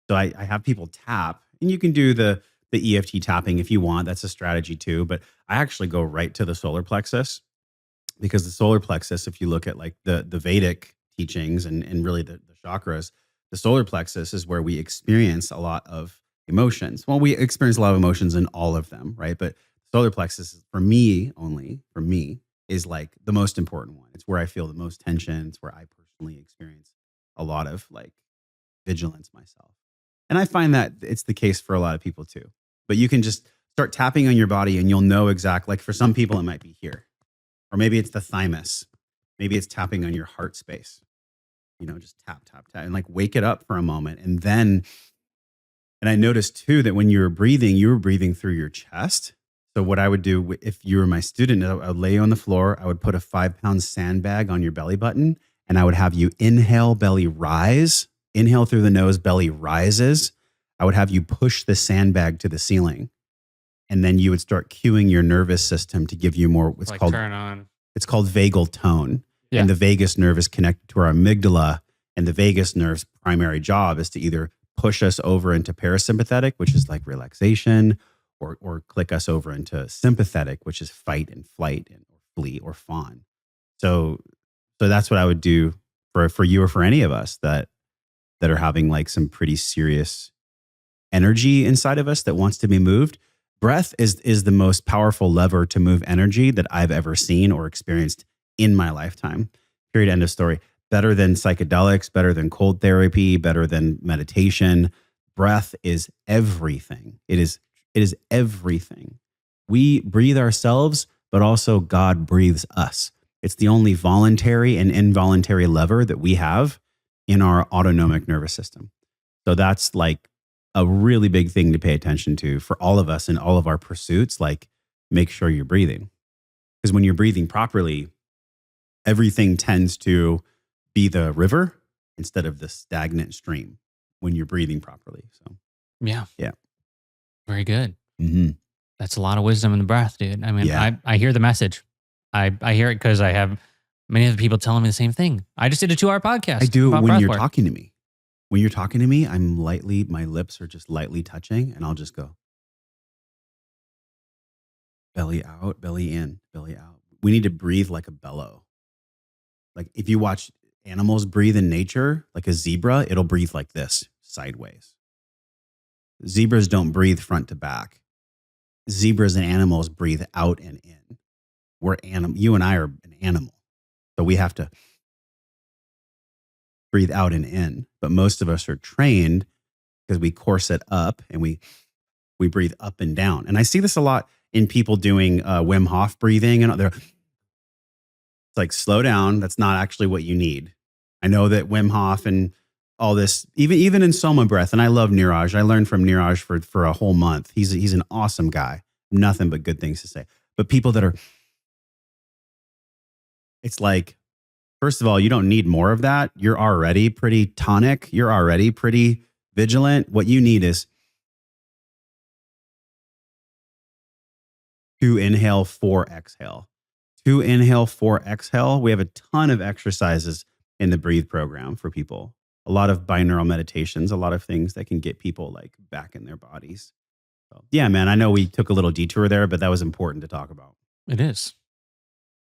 So I have people tap, and you can do the EFT tapping if you want. That's a strategy too. But I actually go right to the solar plexus, because the solar plexus, if you look at like the Vedic teachings and really the chakras, the solar plexus is where we experience a lot of emotions. Well, we experience a lot of emotions in all of them, right? But solar plexus, for me, is like the most important one. It's where I feel the most tension. It's where I personally experience a lot of like vigilance myself. And I find that it's the case for a lot of people too. But you can just start tapping on your body and you'll know exactly, like for some people, it might be here, or maybe it's the thymus. Maybe it's tapping on your heart space. Just tap, tap, tap, and like wake it up for a moment. And I noticed too that when you were breathing through your chest. So what I would do if you were my student, I would lay you on the floor. I would put a 5-pound sandbag on your belly button, and I would have you inhale, belly rise. Inhale through the nose, belly rises. I would have you push the sandbag to the ceiling. And then you would start cueing your nervous system to give you more, turn on. It's called vagal tone. Yeah. And the vagus nerve is connected to our amygdala. And the vagus nerve's primary job is to either push us over into parasympathetic, which is like relaxation, or click us over into sympathetic, which is fight and flight and flee or fawn. So that's what I would do for you or for any of us that are having like some pretty serious energy inside of us that wants to be moved. Breath is the most powerful lever to move energy that I've ever seen or experienced in my lifetime. Period. End of story. Better than psychedelics, better than cold therapy, better than meditation. Breath is everything. It is everything. We breathe ourselves, but also God breathes us. It's the only voluntary and involuntary lever that we have in our autonomic nervous system. So that's like a really big thing to pay attention to for all of us in all of our pursuits. Like, make sure you're breathing. Because when you're breathing properly, everything tends to be the river instead of the stagnant stream when you're breathing properly. So, yeah. Yeah. Very good. Mm-hmm. That's a lot of wisdom in the breath, dude. I mean, Yeah. I hear the message. I hear it because I have many other people telling me the same thing. I just did a 2-hour podcast. I do about when you're breathwork. talking to me. When you're talking to me, my lips are just lightly touching, and I'll just go belly out, belly in, belly out. We need to breathe like a bellow. Like if you watch animals breathe in nature, like a zebra, it'll breathe like this, sideways. Zebras don't breathe front to back. Zebras and animals breathe out and in. You and I are an animal. So we have to breathe out and in. But most of us are trained because we corset up and we breathe up and down. And I see this a lot in people doing Wim Hof breathing. And it's like, slow down. That's not actually what you need. I know that Wim Hof and all this, even in Soma breath, and I love Niraj. I learned from Niraj for a whole month. He's an awesome guy. nothing but good things to say. But people that are, it's like, first of all, you don't need more of that. You're already pretty tonic. You're already pretty vigilant. What you need is 2 inhale, 4 exhale. 2 inhale, 4 exhale. We have a ton of exercises in the Breathe program for people. A lot of binaural meditations, a lot of things that can get people like back in their bodies. So, yeah, man, I know we took a little detour there, but that was important to talk about. It is.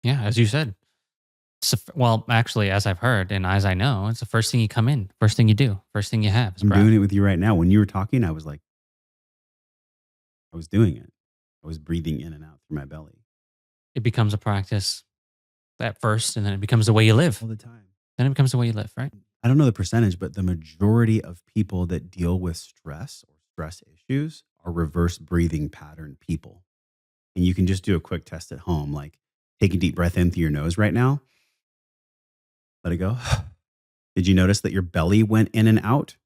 Yeah, as you said. Well, actually, as I've heard and as I know, it's the first thing you come in, first thing you do, first thing you have. I'm doing it with you right now. When you were talking, I was like, I was doing it. I was breathing in and out through my belly. It becomes a practice at first, and then it becomes the way you live. All the time. Then it becomes the way you live, right? I don't know the percentage, but the majority of people that deal with stress or stress issues are reverse breathing pattern people. And you can just do a quick test at home, like take a deep breath in through your nose right now. Let it go. Did you notice that your belly went in and out?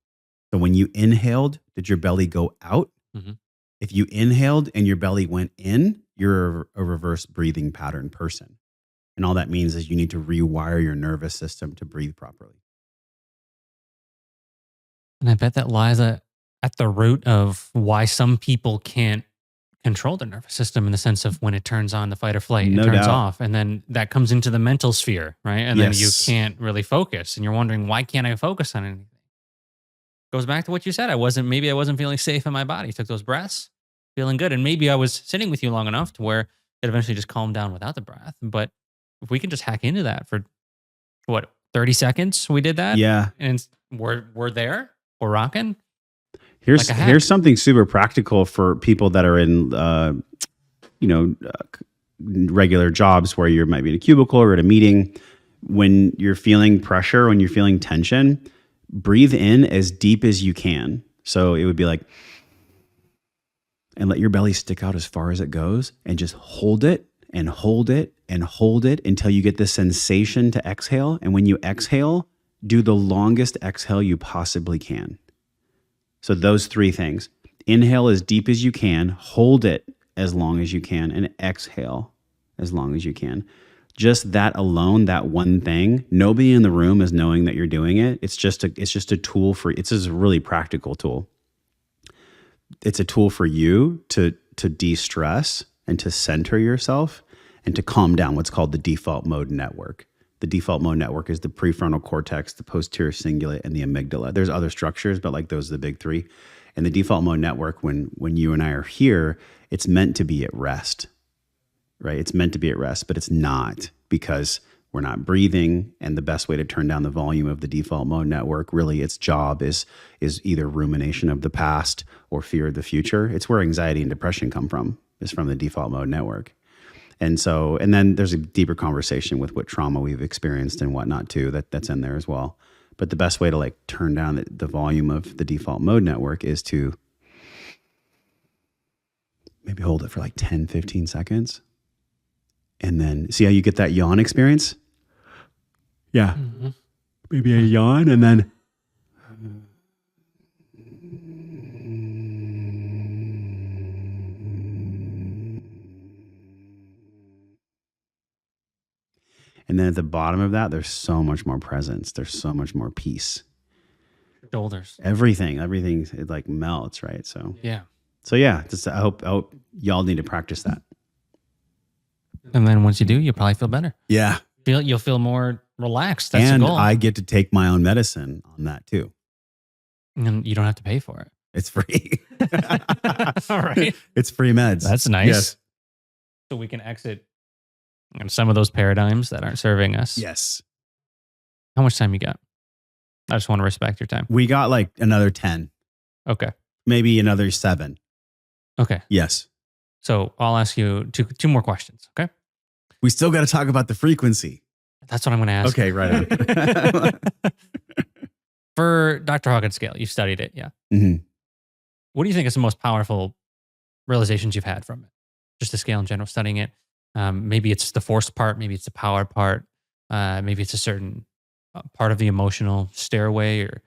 So when you inhaled, did your belly go out? Mm-hmm. If you inhaled and your belly went in, you're a reverse breathing pattern person. And all that means is you need to rewire your nervous system to breathe properly. And I bet that lies at the root of why some people can't control their nervous system in the sense of when it turns on, the fight or flight, No it turns doubt. off. And then that comes into the mental sphere, right? And then you Yes. can't really focus. And you're wondering, why can't I focus on anything? Goes back to what you said. Maybe I wasn't feeling safe in my body. Took those breaths, feeling good. And maybe I was sitting with you long enough to where it eventually just calmed down without the breath. But if we can just hack into that for 30 seconds, we did that. Yeah. And we're there. We're rocking. Here's Like a hack. here's something super practical for people that are in regular jobs where you might be in a cubicle or at a meeting. When you're feeling pressure, when you're feeling tension, breathe in as deep as you can. So it would be like, and let your belly stick out as far as it goes, and just hold it and hold it and hold it until you get the sensation to exhale. And when you exhale, do the longest exhale you possibly can. So those 3 things: inhale as deep as you can, hold it as long as you can, and exhale as long as you can. Just that alone, that one thing, nobody in the room is knowing that you're doing it. It's just a tool for, it's just a really practical tool. It's a tool for you to de-stress and to center yourself and to calm down what's called the default mode network. The default mode network is the prefrontal cortex, the posterior cingulate, and the amygdala. There's other structures, but like those are the big 3. And the default mode network, when you and I are here, it's meant to be at rest, right? It's meant to be at rest, but it's not, because we're not breathing. And the best way to turn down the volume of the default mode network, really its job is either rumination of the past or fear of the future. It's where anxiety and depression come from, is from the default mode network. And then there's a deeper conversation with what trauma we've experienced and whatnot too, that's in there as well. But the best way to like turn down the volume of the default mode network is to maybe hold it for like 10, 15 seconds. And then see how you get that yawn experience? Yeah. Mm-hmm. Maybe a yawn, and then at the bottom of that, there's so much more presence. There's so much more peace. Shoulders. Everything, it like melts, right? So Yeah. I hope y'all need to practice that. And then once you do, you'll probably feel better. Yeah. You'll feel more relaxed. That's And the goal. I get to take my own medicine on that too. And you don't have to pay for it. It's free. All right. It's free meds. That's nice. Yes. So we can exit some of those paradigms that aren't serving us. Yes. How much time you got? I just want to respect your time. We got like another 10, Okay. maybe another 7. Okay. Yes. So I'll ask you two more questions. Okay. We still got to talk about the frequency. That's what I'm going to ask. Okay, right on. For Dr. Hawkins scale, you studied it. Yeah. Mm-hmm. What do you think is the most powerful realizations you've had from it? Just the scale in general, studying it. Maybe it's the force part. Maybe it's the power part. Maybe it's a certain part of the emotional stairway. Or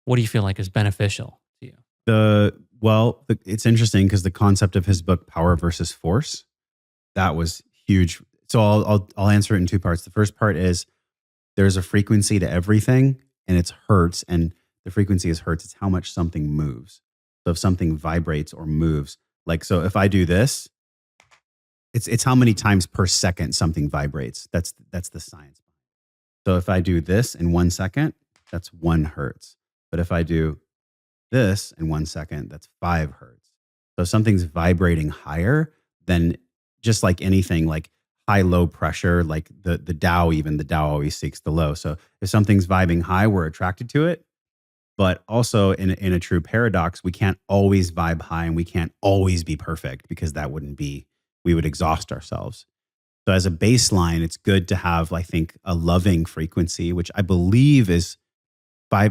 what do you feel like is beneficial to you? Well, it's interesting because the concept of his book, Power versus Force, that was huge. So I'll answer it in two parts. The first part is there's a frequency to everything, and it's hertz, and the frequency is hertz. It's how much something moves. So if something vibrates or moves, like, so if I do this, it's how many times per second something vibrates. That's the science. So if I do this in 1 second, that's 1 hertz. But if I do this in 1 second, that's 5 hertz. So if something's vibrating higher, then just like anything, like high, low pressure, like the Tao, even the Tao always seeks the low. So if something's vibing high, we're attracted to it. But also in a true paradox, we can't always vibe high and we can't always be perfect, because that wouldn't be, we would exhaust ourselves. So as a baseline, it's good to have, I think, a loving frequency, which I believe is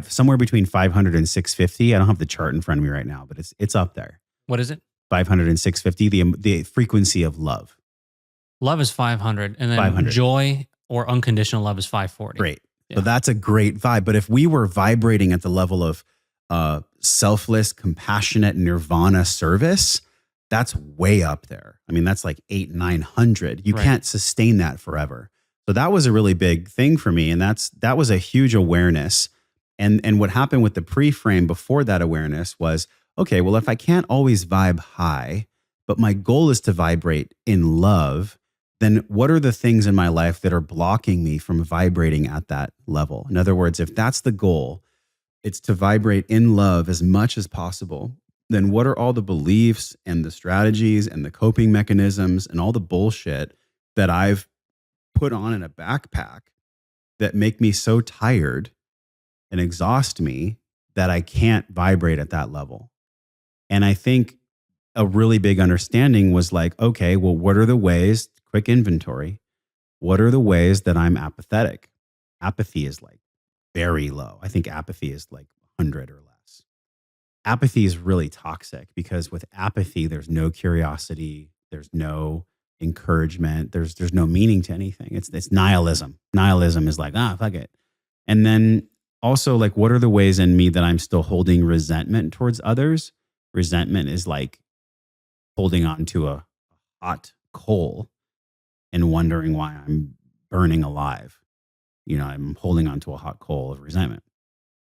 somewhere between 500 and 650. I don't have the chart in front of me right now, but it's up there. What is it? 500 and 650, the frequency of love. Love is 500, and then 500. Joy or unconditional love is 540. Great. Yeah. So that's a great vibe. But if we were vibrating at the level of selfless, compassionate nirvana service, that's way up there. I mean, that's like 800, 900. You Right. can't sustain that forever. So that was a really big thing for me. And that was a huge awareness. And what happened with the pre-frame before that awareness was, okay, well, if I can't always vibe high, but my goal is to vibrate in love, then what are the things in my life that are blocking me from vibrating at that level? In other words, if that's the goal, it's to vibrate in love as much as possible, then what are all the beliefs and the strategies and the coping mechanisms and all the bullshit that I've put on in a backpack that make me so tired and exhaust me that I can't vibrate at that level? And I think a really big understanding was like, okay, well, what are the ways, quick inventory, what are the ways that I'm apathetic? Apathy is like very low. I think apathy is like 100 or less. Apathy is really toxic because with apathy, there's no curiosity, there's no encouragement, there's no meaning to anything. It's nihilism. Nihilism is like, fuck it. And then also, like, what are the ways in me that I'm still holding resentment towards others? Resentment is like holding on to a hot coal and wondering why I'm burning alive. You know, I'm holding on to a hot coal of resentment.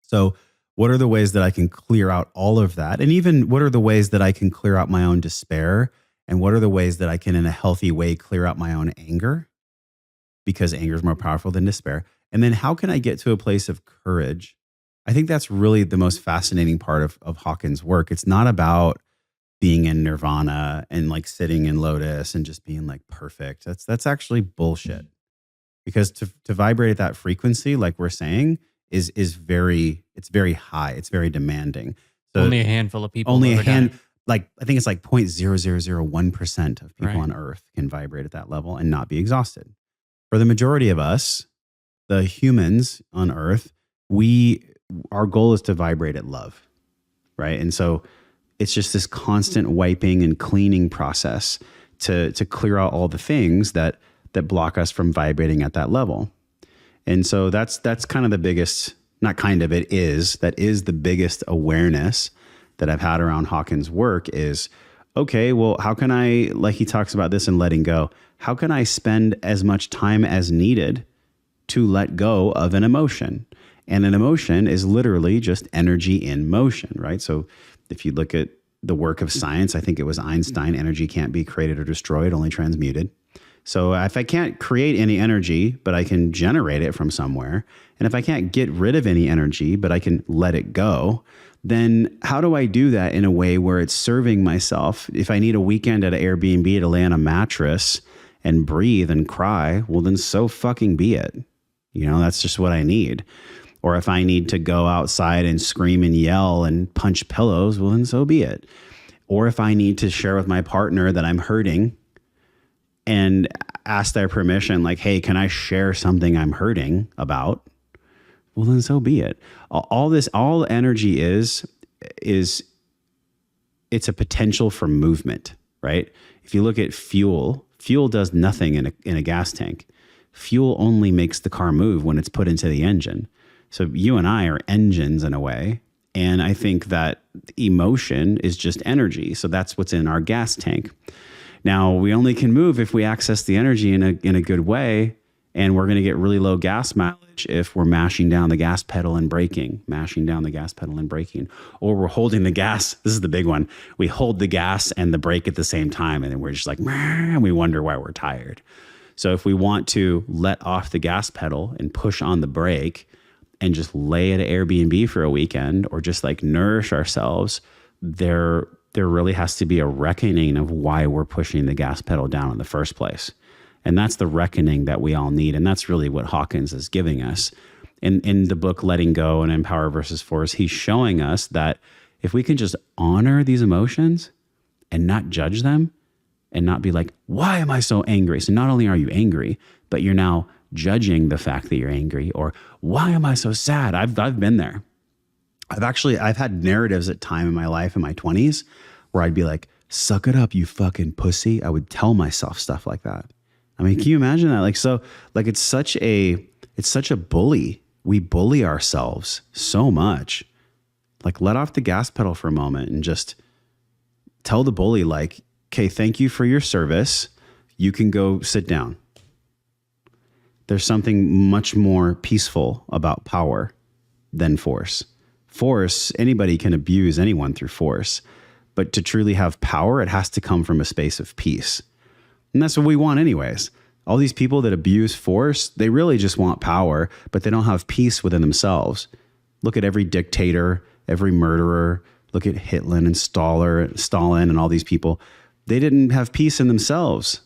So what are the ways that I can clear out all of that? And even what are the ways that I can clear out my own despair? And what are the ways that I can, in a healthy way, clear out my own anger? Because anger is more powerful than despair. And then how can I get to a place of courage? I think that's really the most fascinating part of Hawkins' work. It's not about being in nirvana and like sitting in lotus and just being like perfect. That's actually bullshit. Because to vibrate at that frequency, like we're saying, is very high. It's very demanding. So only a handful of people. only a have ever done hand, it. like I think it's like 0.0001% of people Right. on Earth can vibrate at that level and not be exhausted. For the majority of us, the humans on Earth, our goal is to vibrate at love, right? And so it's just this constant wiping and cleaning process to clear out all the things that block us from vibrating at that level. And so that's kind of the biggest, not kind of, that is the biggest awareness that I've had around Hawkins' work is, okay, well, how can I, like he talks about this in Letting Go, how can I spend as much time as needed to let go of an emotion? And an emotion is literally just energy in motion, right? So if you look at the work of science, I think it was Einstein, energy can't be created or destroyed, only transmuted. So if I can't create any energy, but I can generate it from somewhere, and if I can't get rid of any energy, but I can let it go, then how do I do that in a way where it's serving myself? If I need a weekend at an Airbnb to lay on a mattress and breathe and cry, well, then so fucking be it. You know, that's just what I need. Or if I need to go outside and scream and yell and punch pillows, well, then so be it. Or if I need to share with my partner that I'm hurting and ask their permission, like, hey, can I share something I'm hurting about? Well, then so be it. All energy is it's a potential for movement, right? If you look at fuel does nothing in a gas tank. Fuel only makes the car move when it's put into the engine. So you and I are engines in a way, And I think that emotion is just energy. So that's what's in our gas tank. Now, we only can move if we access the energy in a good way. And we're going to get really low gas mileage if we're mashing down the gas pedal and braking, or we're holding the gas. This is the big one. We hold the gas and the brake at the same time. And then we're just like, and we wonder why we're tired. So if we want to let off the gas pedal and push on the brake and just lay at an Airbnb for a weekend, or just like nourish ourselves, there really has to be a reckoning of why we're pushing the gas pedal down in the first place. And that's the reckoning that we all need. And that's really what Hawkins is giving us. In the book, Letting Go and Empower versus Force, he's showing us that if we can just honor these emotions and not judge them and not be like, why am I so angry? So not only are you angry, but you're now judging the fact that you're angry, or why am I so sad? I've been there. I've had narratives at time in my life in my 20s where I'd be like, suck it up, you fucking pussy. I would tell myself stuff like that. I mean, can you imagine that? It's such a bully. We bully ourselves so much. Like, let off the gas pedal for a moment and just tell the bully, like, okay, thank you for your service. You can go sit down. There's something much more peaceful about power than force. Force, anybody can abuse anyone through force. But to truly have power, it has to come from a space of peace. And that's what we want anyways. All these people that abuse force, they really just want power, but they don't have peace within themselves. Look at every dictator, every murderer. Look at Hitler and Stalin and all these people. They didn't have peace in themselves.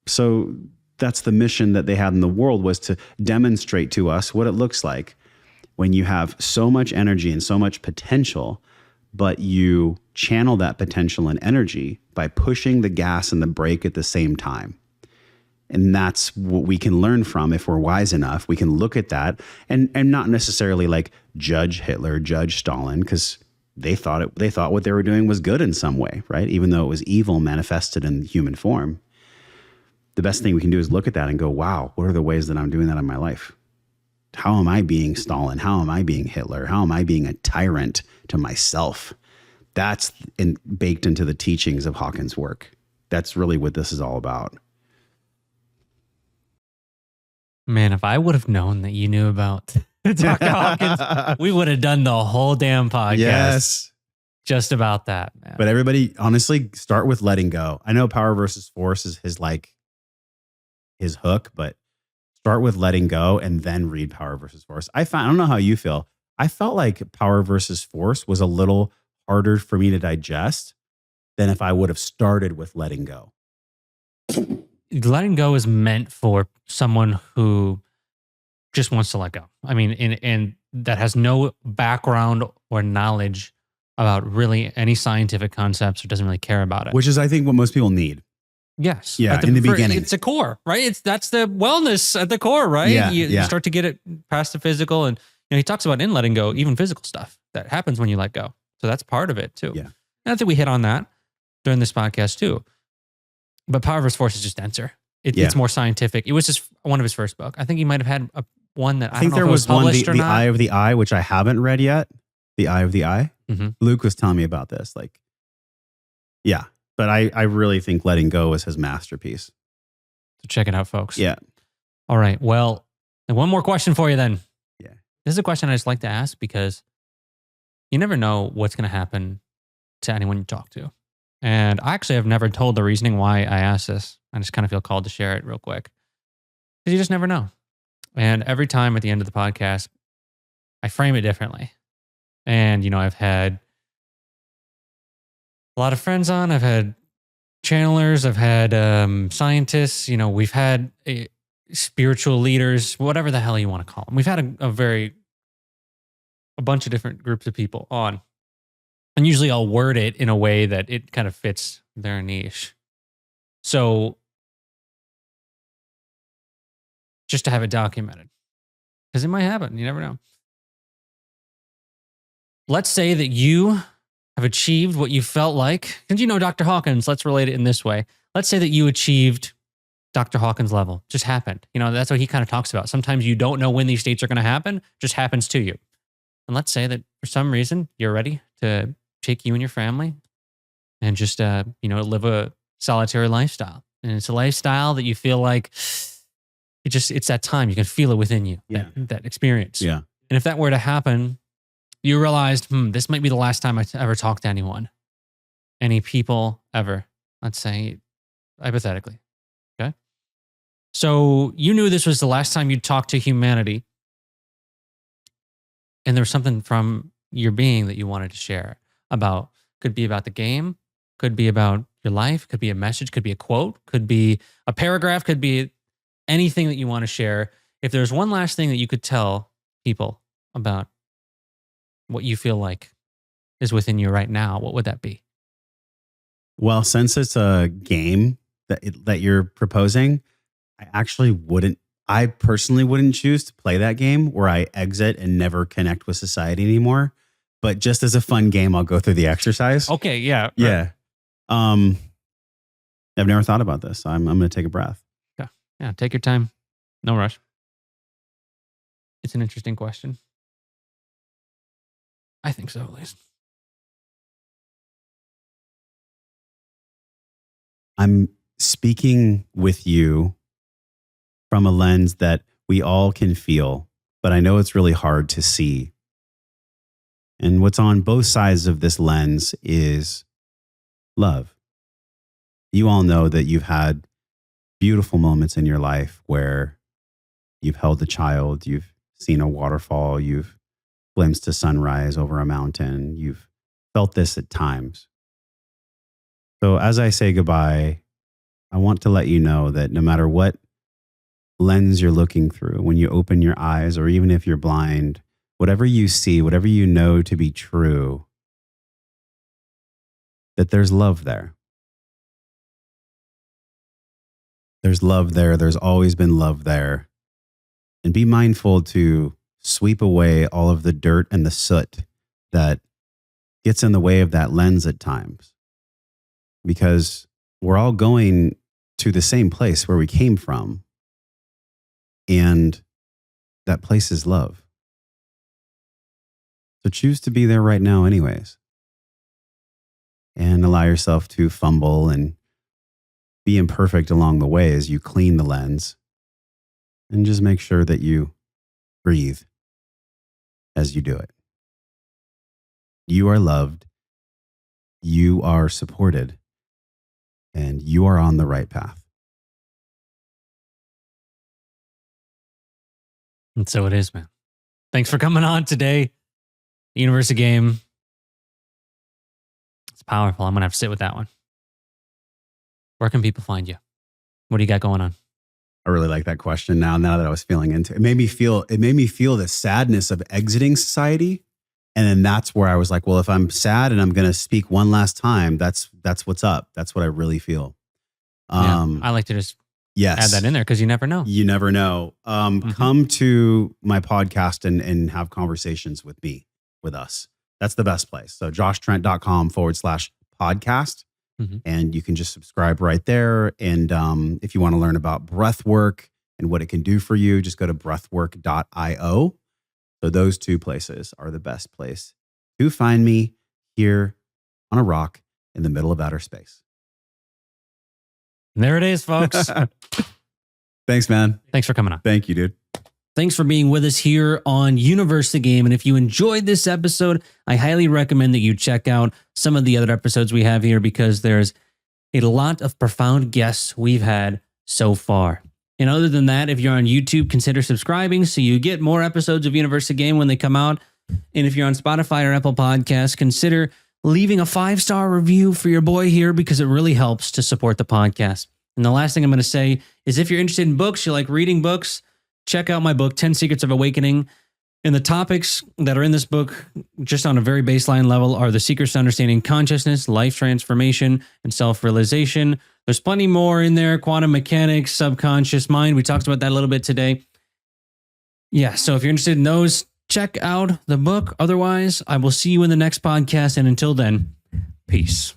So that's the mission that they had in the world, was to demonstrate to us what it looks like when you have so much energy and so much potential, but you channel that potential and energy by pushing the gas and the brake at the same time. And that's what we can learn from if we're wise enough. We can look at that and not necessarily like judge Hitler, judge Stalin, because they thought what they were doing was good in some way, right? Even though it was evil manifested in human form. The best thing we can do is look at that and go, wow, what are the ways that I'm doing that in my life? How am I being Stalin? How am I being Hitler? How am I being a tyrant to myself? That's baked into the teachings of Hawkins' work. That's really what this is all about. Man, if I would have known that you knew about Dr. Hawkins, we would have done the whole damn podcast. Yes. Just about that, man. But everybody, honestly, start with letting go. I know Power versus Force is his hook, but start with letting go and then read Power versus Force. I don't know how you feel. I felt like Power versus Force was a little harder for me to digest than if I would have started with letting go. Letting go is meant for someone who just wants to let go. I mean, and that has no background or knowledge about really any scientific concepts, or doesn't really care about it. Which is, I think, what most people need. Yes. Yeah, in the beginning. It's a core, right? That's the wellness at the core, right? Yeah, you start to get it past the physical. And he talks about in letting go, even physical stuff that happens when you let go. So that's part of it too. Yeah. And I think we hit on that during this podcast too. But Power vs. Force is just denser. It's more scientific. It was just one of his first books. I think he might have had one that I don't know there if it was published one, or the not. Eye of the Eye, which I haven't read yet. The Eye of the Eye. Mm-hmm. Luke was telling me about this. Yeah. But I really think Letting Go is his masterpiece. So check it out, folks. Yeah. All right. Well, and one more question for you then. Yeah. This is a question I just like to ask because you never know what's going to happen to anyone you talk to. And I actually have never told the reasoning why I asked this. I just kind of feel called to share it real quick. Because you just never know. And every time at the end of the podcast, I frame it differently. And, I've had a lot of friends on. I've had channelers. I've had scientists. We've had spiritual leaders, whatever the hell you want to call them. We've had a bunch of different groups of people on. And usually I'll word it in a way that it kind of fits their niche. So just to have it documented. Because it might happen. You never know. Let's say that you have achieved what you felt like. And Dr. Hawkins, let's relate it in this way. Let's say that you achieved Dr. Hawkins level. Just happened. That's what he kind of talks about. Sometimes you don't know when these states are going to happen. Just happens to you. And let's say that for some reason you're ready to take you and your family and just, live a solitary lifestyle. And it's a lifestyle that you feel like it's that time. You can feel it within you, that experience. Yeah. And if that were to happen, you realized, this might be the last time I ever talk to anyone, any people ever, let's say, hypothetically. Okay. So you knew this was the last time you'd talk to humanity. And there was something from your being that you wanted to share about. Could be about the game, could be about your life, could be a message, could be a quote, could be a paragraph, could be anything that you want to share. If there's one last thing that you could tell people about what you feel like is within you right now, what would that be? Well, since it's a game that you're proposing, I personally wouldn't choose to play that game where I exit and never connect with society anymore. But just as a fun game, I'll go through the exercise. Okay, yeah. Right. Yeah. I've never thought about this. I'm going to take a breath. Yeah, take your time. No rush. It's an interesting question. I think so, at least. I'm speaking with you from a lens that we all can feel, but I know it's really hard to see. And what's on both sides of this lens is love. You all know that you've had beautiful moments in your life where you've held a child, you've seen a waterfall, you've glimpsed a sunrise over a mountain. You've felt this at times. So as I say goodbye, I want to let you know that no matter what lens you're looking through, when you open your eyes, or even if you're blind, whatever you see, whatever you know to be true, that there's love there. There's love there. There's always been love there. And be mindful to sweep away all of the dirt and the soot that gets in the way of that lens at times. Because we're all going to the same place where we came from. And that place is love. So choose to be there right now anyways. And allow yourself to fumble and be imperfect along the way as you clean the lens. And just make sure that you breathe as you do it. You are loved. You are supported. And you are on the right path. And so it is, man. Thanks for coming on today. The University Game. It's powerful. I'm going to have to sit with that one. Where can people find you? What do you got going on? I really like that question now that I was feeling into it. It made me feel the sadness of exiting society. And then that's where I was like, well, if I'm sad and I'm going to speak one last time, that's what's up. That's what I really feel. I like to just add that in there because you never know. You never know. Come to my podcast and have conversations with me, with us. That's the best place. So joshtrent.com/podcast. And you can just subscribe right there. And if you want to learn about breathwork and what it can do for you, just go to breathwork.io. So those two places are the best place to find me here on a rock in the middle of outer space. And there it is, folks. Thanks, man. Thanks for coming on. Thank you, dude. Thanks for being with us here on University Game. And if you enjoyed this episode, I highly recommend that you check out some of the other episodes we have here because there's a lot of profound guests we've had so far. And other than that, if you're on YouTube, consider subscribing so you get more episodes of University Game when they come out. And if you're on Spotify or Apple Podcasts, consider leaving a 5-star review for your boy here because it really helps to support the podcast. And the last thing I'm going to say is if you're interested in books, you like reading books, check out my book, 10 Secrets of Awakening. And the topics that are in this book, just on a very baseline level, are the secrets to understanding consciousness, life transformation, and self-realization. There's plenty more in there, quantum mechanics, subconscious mind. We talked about that a little bit today. Yeah, so if you're interested in those, check out the book. Otherwise, I will see you in the next podcast. And until then, peace.